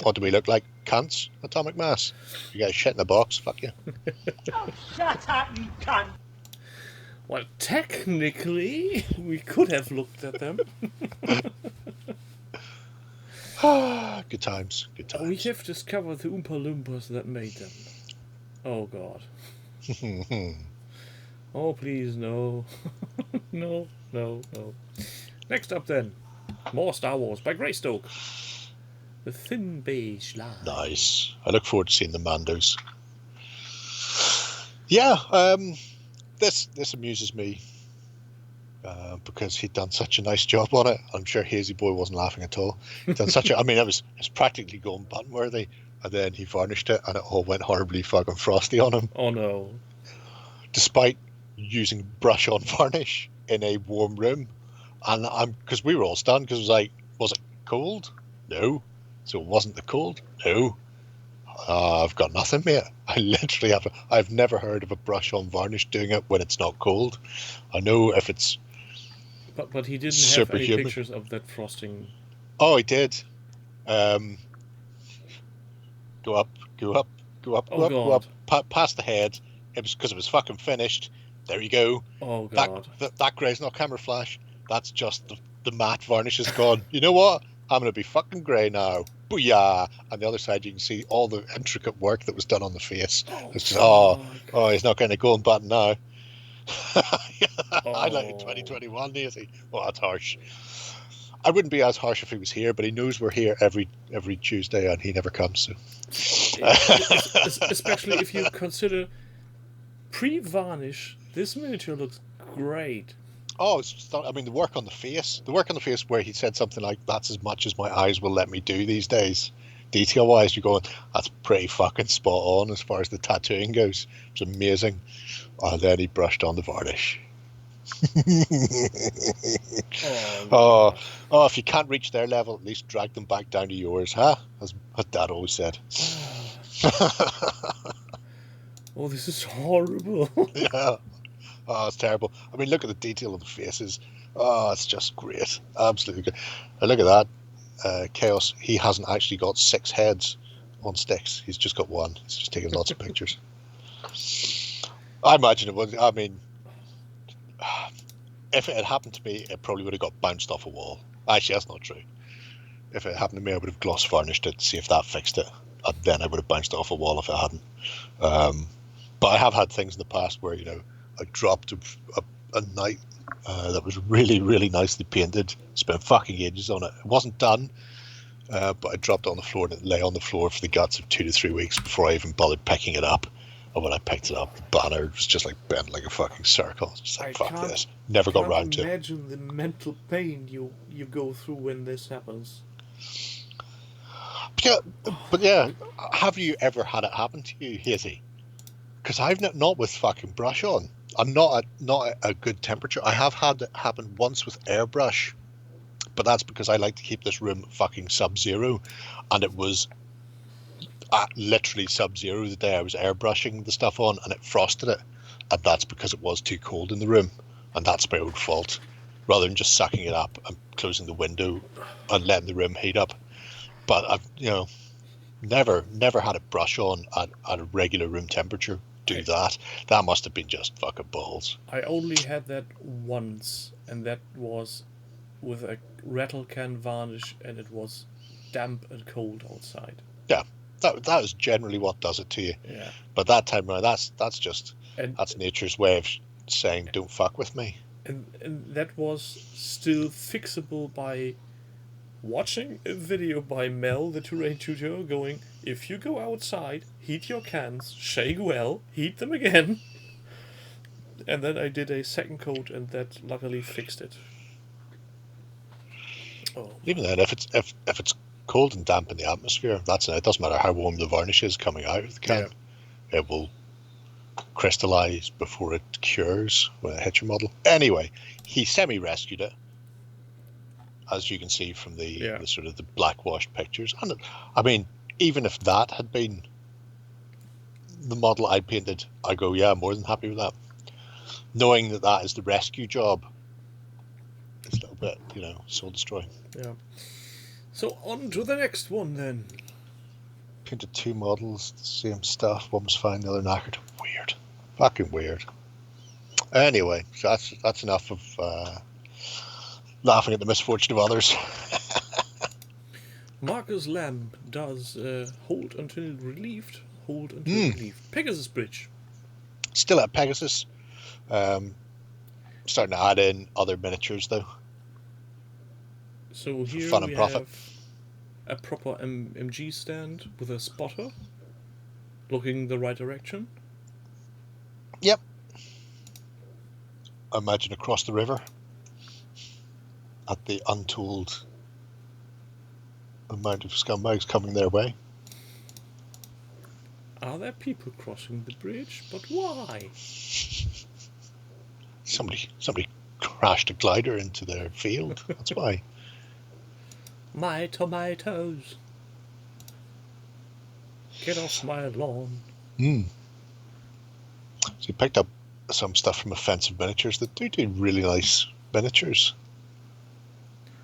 What do we look like? Cunts? Atomic Mass? You guys shit in a box? Fuck you. Oh, shut up, you cunt! Well, technically, we could have looked at them. Good times. Good times. We have discovered the Oompa Loompas that made them. Oh, God. Oh, please, no. No. Next up, then. More Star Wars by Greystoke. The Thin Beige Line. Nice. I look forward to seeing the Mandos. Yeah, this amuses me because he'd done such a nice job on it. I'm sure Hazy Boy wasn't laughing at all. He'd done such a, I mean, it was practically going button worthy, and then he varnished it, and it all went horribly fucking frosty on him. Oh no! Despite using brush on varnish in a warm room, and because we were all stunned because it was like, was it cold? No. So it wasn't the cold? No. I've got nothing, mate. I literally I've never heard of a brush on varnish doing it when it's not cold. I know if it's But he didn't have any pictures of that frosting. Oh, he did. Go up, past the head. It was because it was fucking finished. There you go. Oh, God. That grey's not camera flash. That's just the matte varnish is gone. You know what? I'm going to be fucking grey now. Booyah! On the other side, you can see all the intricate work that was done on the face. It's just, he's not getting a golden button now. Highlighted 2021, is he? Oh, that's harsh. I wouldn't be as harsh if he was here, but he knows we're here every Tuesday, and he never comes. So. Especially if you consider pre-varnish, this miniature looks great. Oh, the work on the face. The work on the face where he said something like, that's as much as my eyes will let me do these days. Detail-wise, you're going, that's pretty fucking spot on as far as the tattooing goes. It's amazing. And then he brushed on the varnish. If you can't reach their level, at least drag them back down to yours, huh? As Dad always said. Oh, this is horrible. Yeah. Oh, it's terrible. I mean, look at the detail of the faces. Oh, it's just great. Absolutely good. And look at that. Chaos, he hasn't actually got 6 heads on sticks. He's just got 1. He's just taking lots of pictures. I imagine it would. I mean, if it had happened to me, it probably would have got bounced off a wall. Actually, that's not true. If it happened to me, I would have gloss varnished it to see if that fixed it. And then I would have bounced off a wall if it hadn't. But I have had things in the past where, I dropped a knight that was really, really nicely painted. Spent fucking ages on it. It wasn't done, but I dropped it on the floor and it lay on the floor for the guts of 2 to 3 weeks before I even bothered picking it up. And when I picked it up, the banner was just like bent like a fucking circle. It's just like, fuck this. Never got round to it. Imagine the mental pain you go through when this happens. But yeah, have you ever had it happen to you, Hazy? Because I've not with fucking brush on. I'm not a good temperature. I have had it happen once with airbrush, but that's because I like to keep this room fucking sub-zero, and it was literally sub-zero the day I was airbrushing the stuff on, and it frosted it, and that's because it was too cold in the room, and that's my own fault, rather than just sucking it up and closing the window and letting the room heat up. But I've never had it brush on at a regular room temperature. That must have been just fucking balls. I only had that once, and that was with a rattle can varnish, and it was damp and cold outside. Yeah, that is generally what does it to you. Yeah. But that time around, that's And nature's way of saying, "Don't fuck with me." and that was still fixable by watching a video by Mel, the terrain tutor, going, if you go outside, heat your cans, shake well, heat them again. And then I did a second coat, and that luckily fixed it. Oh. Even then, if it's cold and damp in the atmosphere, that's it. It doesn't matter how warm the varnish is coming out of the can. Yeah. It will crystallize before it cures when it hits your model. Anyway, he semi-rescued it, as you can see from the sort of the blackwashed pictures. And I mean, even if that had been the model I painted, I go, yeah, I'm more than happy with that. Knowing that that is the rescue job, it's a little bit, soul destroying. Yeah. So on to the next one then. Painted 2 models, the same stuff. One was fine, the other knackered. Weird. Fucking weird. Anyway, so that's enough of laughing at the misfortune of others. Marcus Lamb does hold until relieved. Pegasus Bridge. Still at Pegasus. Starting to add in other miniatures though. So here fun we and profit. have a proper MG stand with a spotter looking the right direction. Yep. Imagine across the river at the untold amount of scumbags coming their way. Are there people crossing the bridge? But why? Somebody crashed a glider into their field. That's why. My tomatoes. Get off my lawn. So you picked up some stuff from Offensive Miniatures that do really nice miniatures.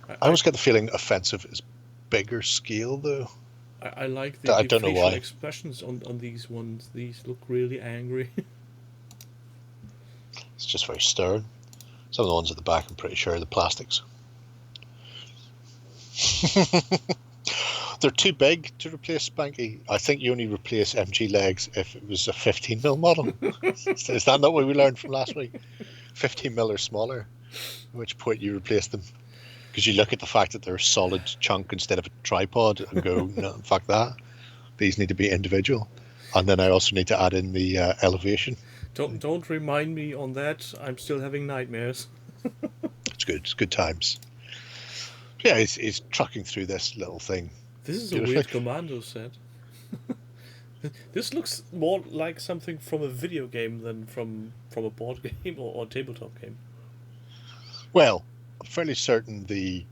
I always get the feeling Offensive is bigger scale though. I like the facial expressions on these ones. These look really angry. It's just very stern. Some of the ones at the back, I'm pretty sure, are the plastics. They're too big to replace Spanky. I think you only replace MG legs if it was a 15mm model. Is that not what we learned from last week? 15mm or smaller, at which point you replace them. Because you look at the fact that they're a solid chunk instead of a tripod and go, no, fuck that. These need to be individual. And then I also need to add in the elevation. Don't remind me on that. I'm still having nightmares. It's good. It's good times. Yeah, he's trucking through this little thing. This is a weird commando set. This looks more like something from a video game than from a board game or tabletop game. Well, I'm fairly certain the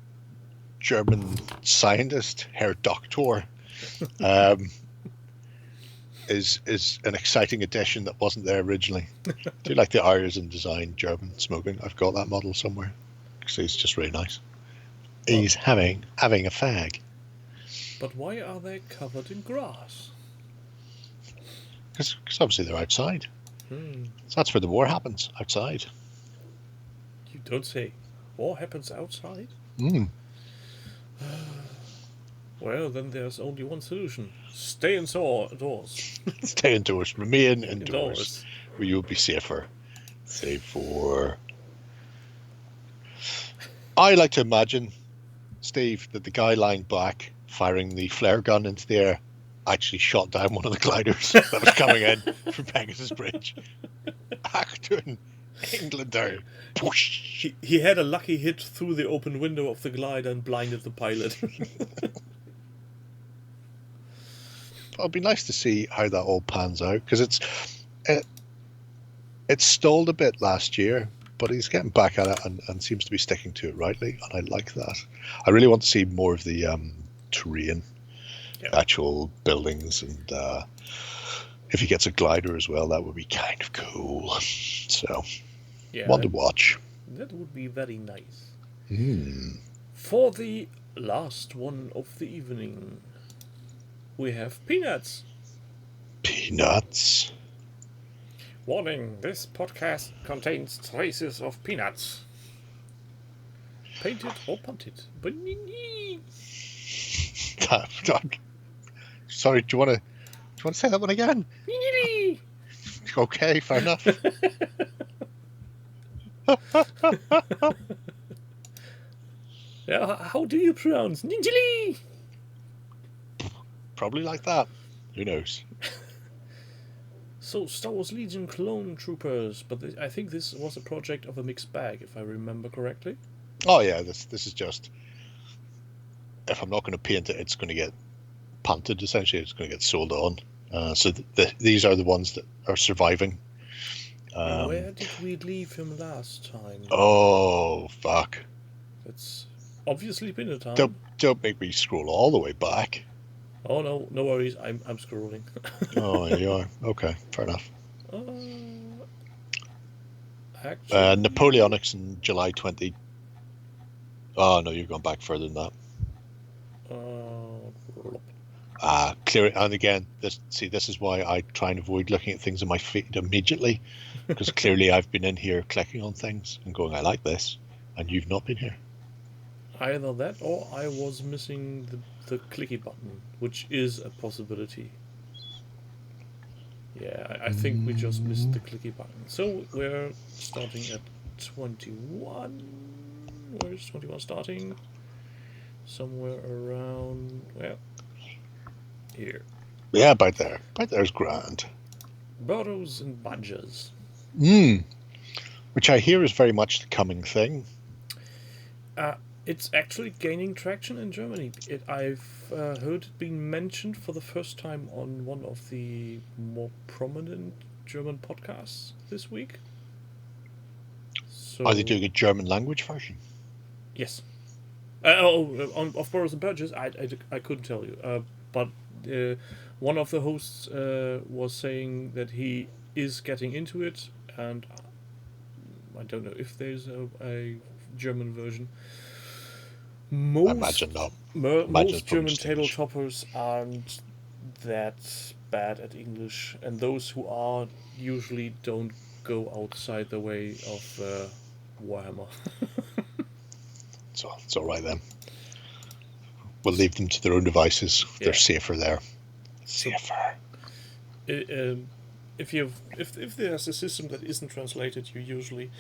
German scientist, Herr Doktor, is an exciting addition that wasn't there originally. I do like the Irish in design, German smoking. I've got that model somewhere because he's just really nice. He's having a fag. But why are they covered in grass? Because obviously they're outside. So that's where the war happens, outside. You don't say. War happens outside? Well, then there's only one solution. Stay indoors. Stay indoors. Remain indoors. Where you'll be safer. Save for... I like to imagine, Steve, that the guy lying back firing the flare gun into the air actually shot down one of the gliders that was coming in from Pegasus Bridge. Acton, Englander. He had a lucky hit through the open window of the glider and blinded the pilot. It'll be nice to see how that all pans out, because it stalled a bit last year, but he's getting back at it and seems to be sticking to it rightly, and I like that. I really want to see more of the terrain, actual buildings, and if he gets a glider as well, that would be kind of cool. So, one to watch. That would be very nice. For the last one of the evening, we have Peanuts. Peanuts. Warning, this podcast contains traces of peanuts. Painted or punted. Sorry, do you want to say that one again? Okay, fair enough. Yeah, how do you pronounce Ninjali? Probably like that. Who knows? So, Star Wars Legion clone troopers, but I think this was a project of a mixed bag, if I remember correctly. Oh yeah, this is just, if I'm not going to paint it, it's going to get punted. Essentially, it's going to get sold on. So these are the ones that are surviving. Where did we leave him last time? Oh fuck! It's obviously been a time. Don't make me scroll all the way back. Oh no, no worries. I'm scrolling. Oh, you are. Okay, fair enough. Actually, Napoleonics in July 20. Oh no, you've gone back further than that. Clear it. And again, this is why I try and avoid looking at things in my feed immediately, because clearly I've been in here clicking on things and going, I like this, and you've not been here. Either that, or I was missing the clicky button, which is a possibility. Yeah, I think we just missed the clicky button. So we're starting at 21. Where's 21 starting? Somewhere around, well, here. Yeah, about there. About there's grand. Burrows and badgers. Which I hear is very much the coming thing. It's actually gaining traction in Germany. I've heard it being mentioned for the first time on one of the more prominent German podcasts this week. So, Are they doing a German language version? Yes. Of Burrows and Badgers, I couldn't tell you. But one of the hosts was saying that he is getting into it, and I don't know if there's a German version. I imagine not. Most German tabletoppers aren't that bad at English, and those who are usually don't go outside the way of Warhammer. So it's all right then. We'll leave them to their own devices. Yeah. They're safer there. Safer. If there's a system that isn't translated, you usually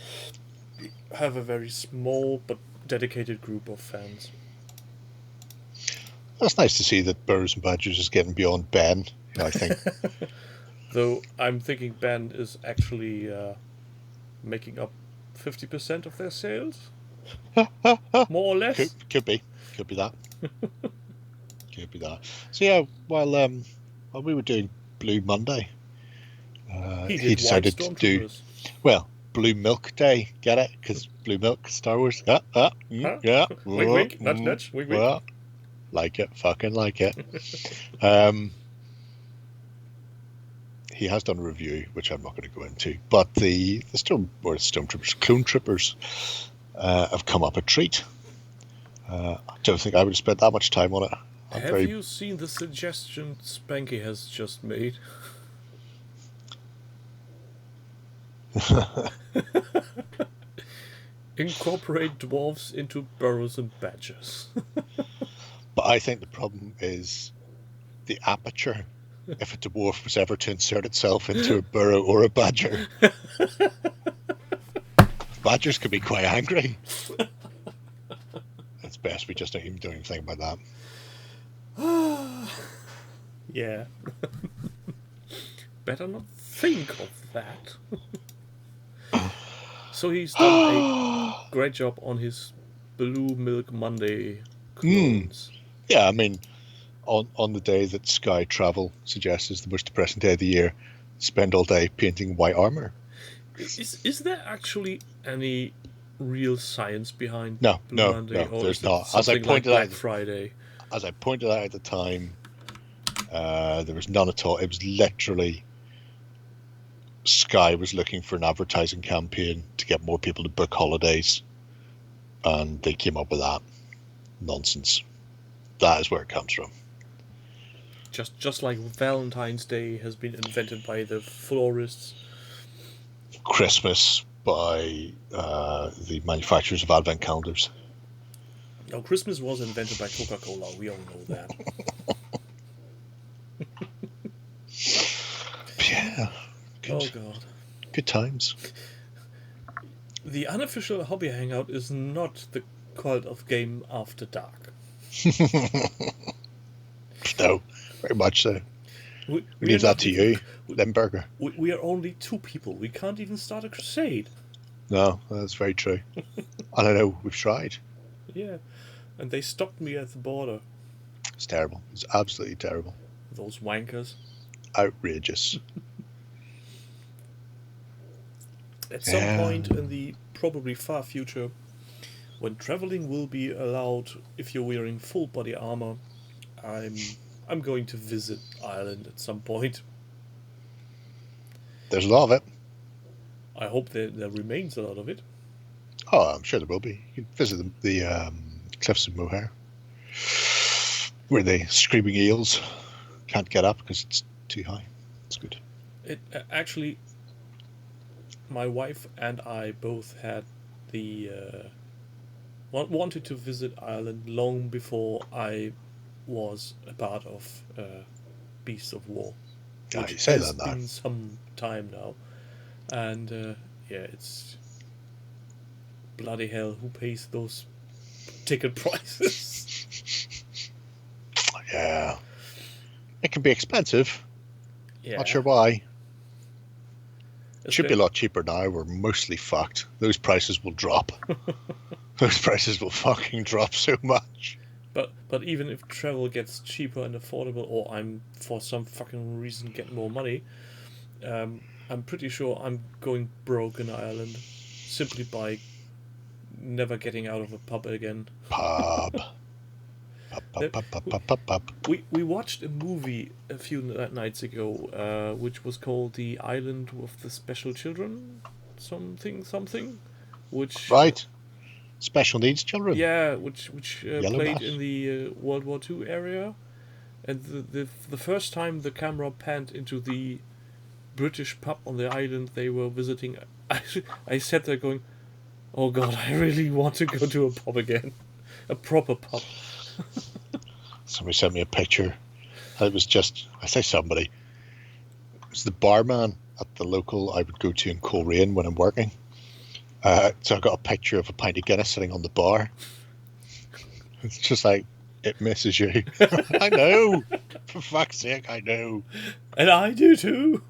have a very small but dedicated group of fans. That's nice to see that Burrows and Badgers is getting beyond Ben, I think. Though I'm thinking Ben is actually making up 50% of their sales. More or less. Could be that. Could be that. So yeah, while we were doing Blue Monday, he decided to do Blue Milk Day. Get it? Because Blue Milk, Star Wars. Yeah. Wink, nudge, wink. Like it, fucking like it. He has done a review, which I'm not going to go into, but the Stormtroopers, Clone Troopers, have come up a treat. I don't think I would have spent that much time on it. Have you seen the suggestion Spanky has just made? Incorporate dwarves into Burrows and Badgers. But I think the problem is the aperture. If a dwarf was ever to insert itself into a burrow or a badger, badgers could be quite angry. It's best we just don't even do anything about that. Yeah. Better not think of that. So he's done a great job on his Blue Milk Monday clones. Yeah, I mean, on the day that Sky Travel suggests is the most depressing day of the year, spend all day painting white armor. Is there actually any real science behind Blue Monday? No, there's not. As I pointed out, Black Friday. As I pointed out at the time, there was none at all. It was literally Sky was looking for an advertising campaign to get more people to book holidays, and they came up with that nonsense. That is where it comes from. Just like Valentine's Day has been invented by the florists. Christmas by the manufacturers of advent calendars. No, Christmas was invented by Coca-Cola. We all know that. Oh god. Good times. The unofficial hobby hangout is not the cult of game after dark. No, very much so. We Leave are that to you, we, Limburger. we are only 2 people. We can't even start a crusade. No, that's very true. And I know we've tried. Yeah. And they stopped me at the border. It's terrible. It's absolutely terrible. Those wankers. Outrageous. At some point in the probably far future, when traveling will be allowed if you're wearing full body armor, I'm going to visit Ireland at some point. There's a lot of it. I hope there remains a lot of it. Oh, I'm sure there will be. You can visit the cliffs of Moher, where the screaming eels can't get up because it's too high. It's good. It actually, my wife and I both had the wanted to visit Ireland long before I was a part of Beasts of War, which you say has that now. been some time now, and yeah, it's bloody hell. Who pays those ticket prices? Yeah, it can be expensive. Yeah, Not sure why. It should be a Espe- lot cheaper now. We're mostly fucked. Those prices will drop. Those prices will fucking drop so much. But even if travel gets cheaper and affordable, or I'm for some fucking reason get more money, I'm pretty sure I'm going broke in Ireland simply by never getting out of a pub again. Pub. Pub. We watched a movie a few nights ago, which was called The Island with the Special Children, something, which Right. Special needs children. yeah, which played Bass. in the World War II area, and the first time the camera panned into the British pub on the island they were visiting, I sat there going, "Oh God, I really want to go to a pub again, a proper pub." Somebody sent me a picture. It was just, I say somebody, it was the barman at the local I would go to in Coleraine when I'm working. So I got a picture of a pint of Guinness sitting on the bar. It's just like, it misses you. I know. For fuck's sake, I know. And I do too.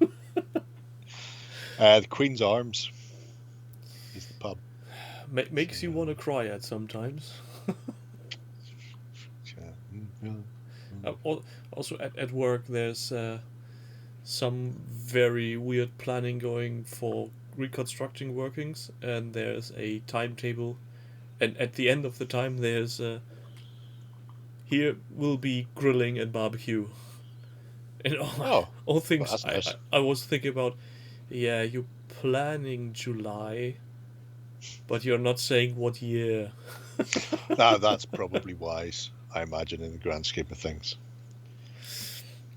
The Queen's Arms is the pub. Makes you want to cry at sometimes. Also at work there's some very weird planning going for reconstructing workings, and there's a timetable, and at the end of the time there's here will be grilling and barbecue, and all things. Well, that's nice. I was thinking about, yeah, you're planning July, but you're not saying what year. That's probably wise, I imagine, in the grand scheme of things.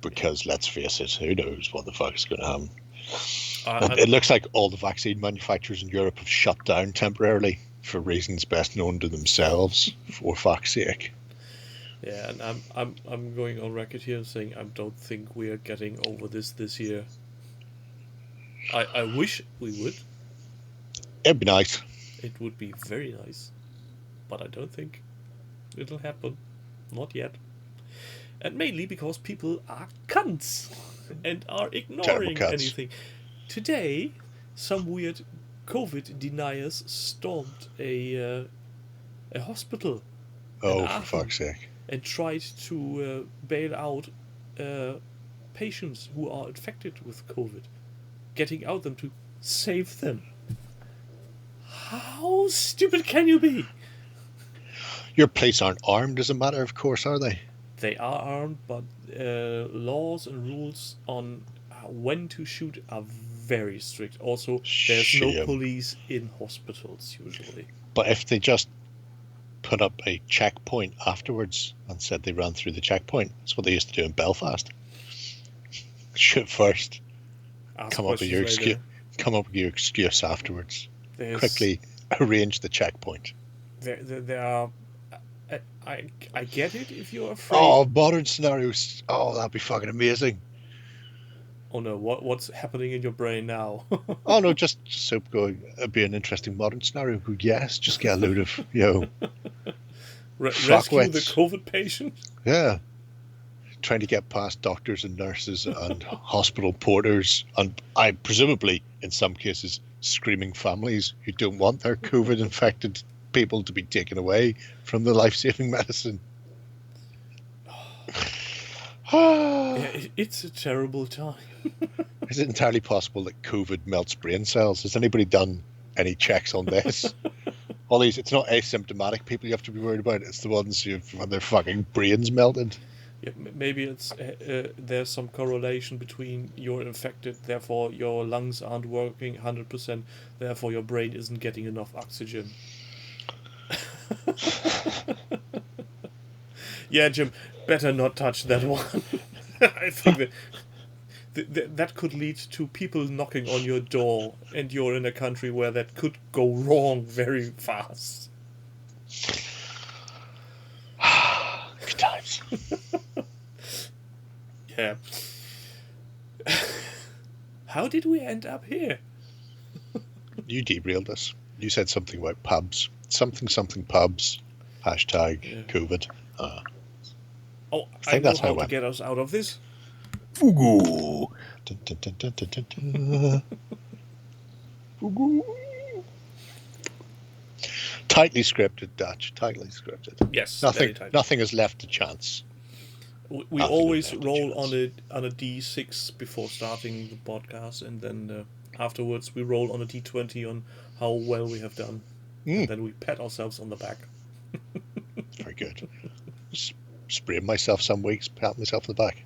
Because let's face it, who knows what the fuck is going to happen. It looks like all the vaccine manufacturers in Europe have shut down temporarily for reasons best known to themselves, for fuck's sake. Yeah, and I'm going on record here saying I don't think we are getting over this year. I wish we would. It'd be nice. It would be very nice, but I don't think it'll happen. Not yet. And mainly because people are cunts and are ignoring anything. Today, some weird COVID deniers stormed a hospital. Oh, for fuck's sake. And tried to bail out patients who are infected with COVID, getting out them to save them. How stupid can you be? Your police aren't armed as a matter of course, are they? They are armed, but laws and rules on when to shoot are very strict. Also, there's no police in hospitals usually. But if they just put up a checkpoint afterwards and said they ran through the checkpoint, that's what they used to do in Belfast. Shoot first. Come up with your excuse afterwards. Quickly arrange the checkpoint. There are. I get it if you're afraid. Oh, modern scenarios. Oh, that'd be fucking amazing. Oh no, what's happening in your brain now? Oh no, just Soap going. It'd be an interesting modern scenario. Go, yes, just get a load of Rescue the fuckwits. COVID patient? Yeah, trying to get past doctors and nurses and hospital porters, and I presumably in some cases screaming families who don't want their COVID infected people to be taken away from the life saving medicine. Yeah, it's a terrible time. Is it entirely possible that COVID melts brain cells? Has anybody done any checks on this? All these, it's not asymptomatic people you have to be worried about. It's the ones who've had their fucking brains melted. Yeah, maybe it's there's some correlation between you're infected, therefore your lungs aren't working 100%, therefore your brain isn't getting enough oxygen. Yeah, Jim, better not touch that one. I think that could lead to people knocking on your door, and you're in a country where that could go wrong very fast. Good times. Yeah. How did we end up here? You derailed us. You said something about pubs. Something pubs. Hashtag Yeah. COVID. Oh, I think know that's how how it to went. get us out of this. Fugu. Dun, dun, dun, dun, dun, dun, dun. Fugu. Tightly scripted, Dutch. Tightly scripted. Yes, Nothing is left to chance. We always roll on a D6 before starting the podcast, and then afterwards we roll on a D20 on how well we have done, and then we pat ourselves on the back. Very good. Spraying myself some weeks, pat myself on the back.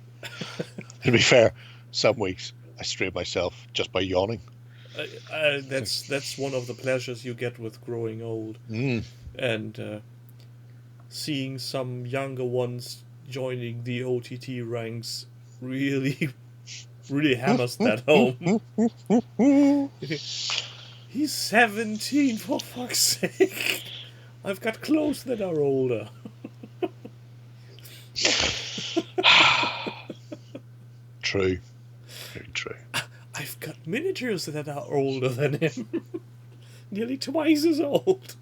To be fair, some weeks I stray myself just by yawning. That's one of the pleasures you get with growing old, and seeing some younger ones joining the OTT ranks really hammers that home. He's 17, for fuck's sake. I've got clothes that are older. True. Very true. I've got miniatures that are older than him. Nearly twice as old.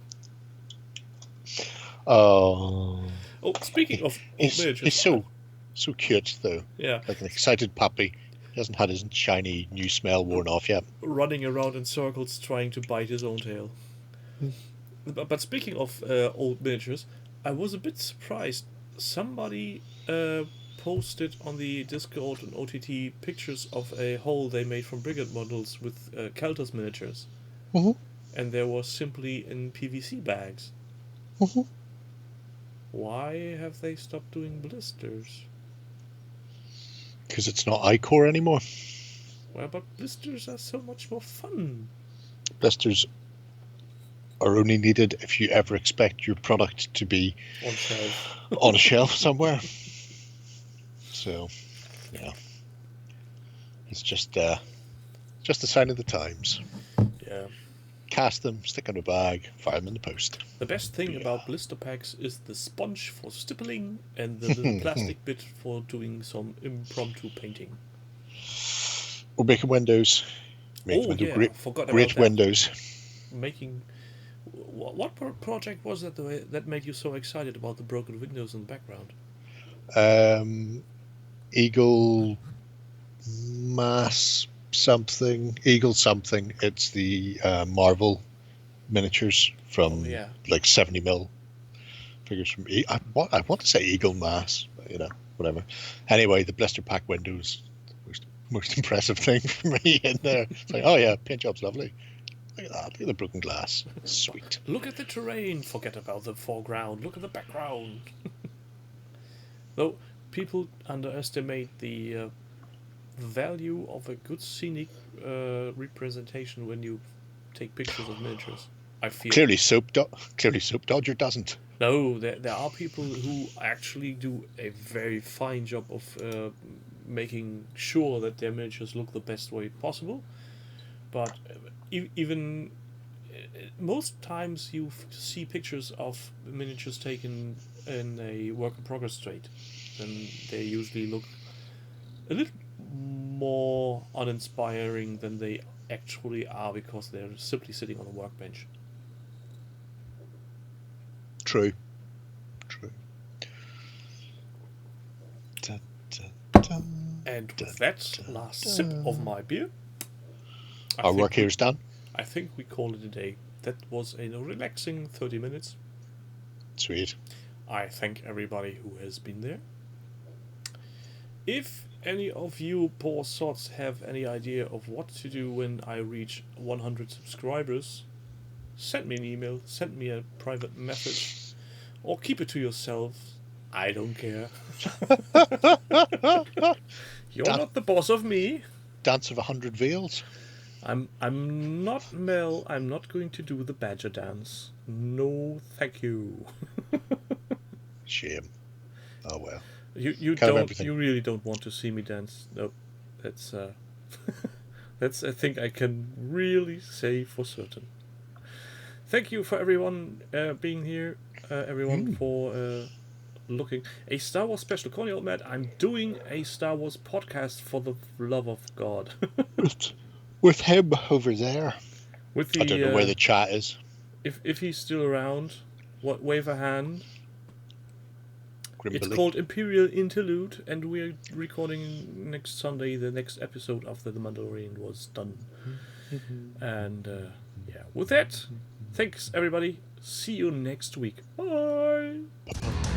Oh, Speaking of old miniatures. He's so cute, though. Yeah. Like an excited puppy. He hasn't had his shiny new smell worn off yet. Running around in circles trying to bite his own tail. But speaking of old miniatures, I was a bit surprised. Somebody posted on the Discord and OTT pictures of a hole they made from brigade models with Kelter's miniatures. And they were simply in PVC bags. Why have they stopped doing blisters? Because it's not iCore anymore. Well, but blisters are so much more fun. Blisters are only needed if you ever expect your product to be on a shelf somewhere. So, yeah, it's just a sign of the times. Yeah. Cast them, stick them in a bag, fire them in the post. The best thing about blister packs is the sponge for stippling and the little plastic bit for doing some impromptu painting. Or making windows. Great windows. Making... What project was that made you so excited about the broken windows in the background? Eagle Mass something. Eagle something. It's the Marvel miniatures from like 70mm figures from... I want to say Eagle Mass, but, whatever. Anyway, the blister pack windows, most impressive thing for me in there. It's like, oh yeah, paint job's lovely. Look at that. Look at the broken glass. Sweet. Look at the terrain. Forget about the foreground. Look at the background. Though people underestimate the value of a good scenic representation when you take pictures of miniatures. I feel clearly Soap Dodger doesn't. No, there are people who actually do a very fine job of making sure that their miniatures look the best way possible. But even most times you see pictures of miniatures taken in a work in progress state, and they usually look a little more uninspiring than they actually are because they're simply sitting on a workbench. True. And with that last sip of my beer, Our work here is done. I think we call it a day. That was a relaxing 30 minutes. Sweet. I thank everybody who has been there. If any of you poor sots have any idea of what to do when I reach 100 subscribers, send me an email, send me a private message, or keep it to yourself. I don't care. You're not the boss of me. Dance of 100 veils. I'm not Mel. I'm not going to do the badger dance. No, thank you. Shame. Oh well. You Kind of don't. everything. You really don't want to see me dance. No, that's that's a thing I can really say for certain. Thank you for everyone being here. Everyone for looking. A Star Wars special. Call me old Matt. I'm doing a Star Wars podcast for the love of God. With him over there. With the, I don't know where the chat is. If he's still around, wave a hand. Grimbley. It's called Imperial Interlude, and we're recording next Sunday, the next episode after The Mandalorian was done. And yeah, with that, thanks everybody. See you next week. Bye. Bye-bye.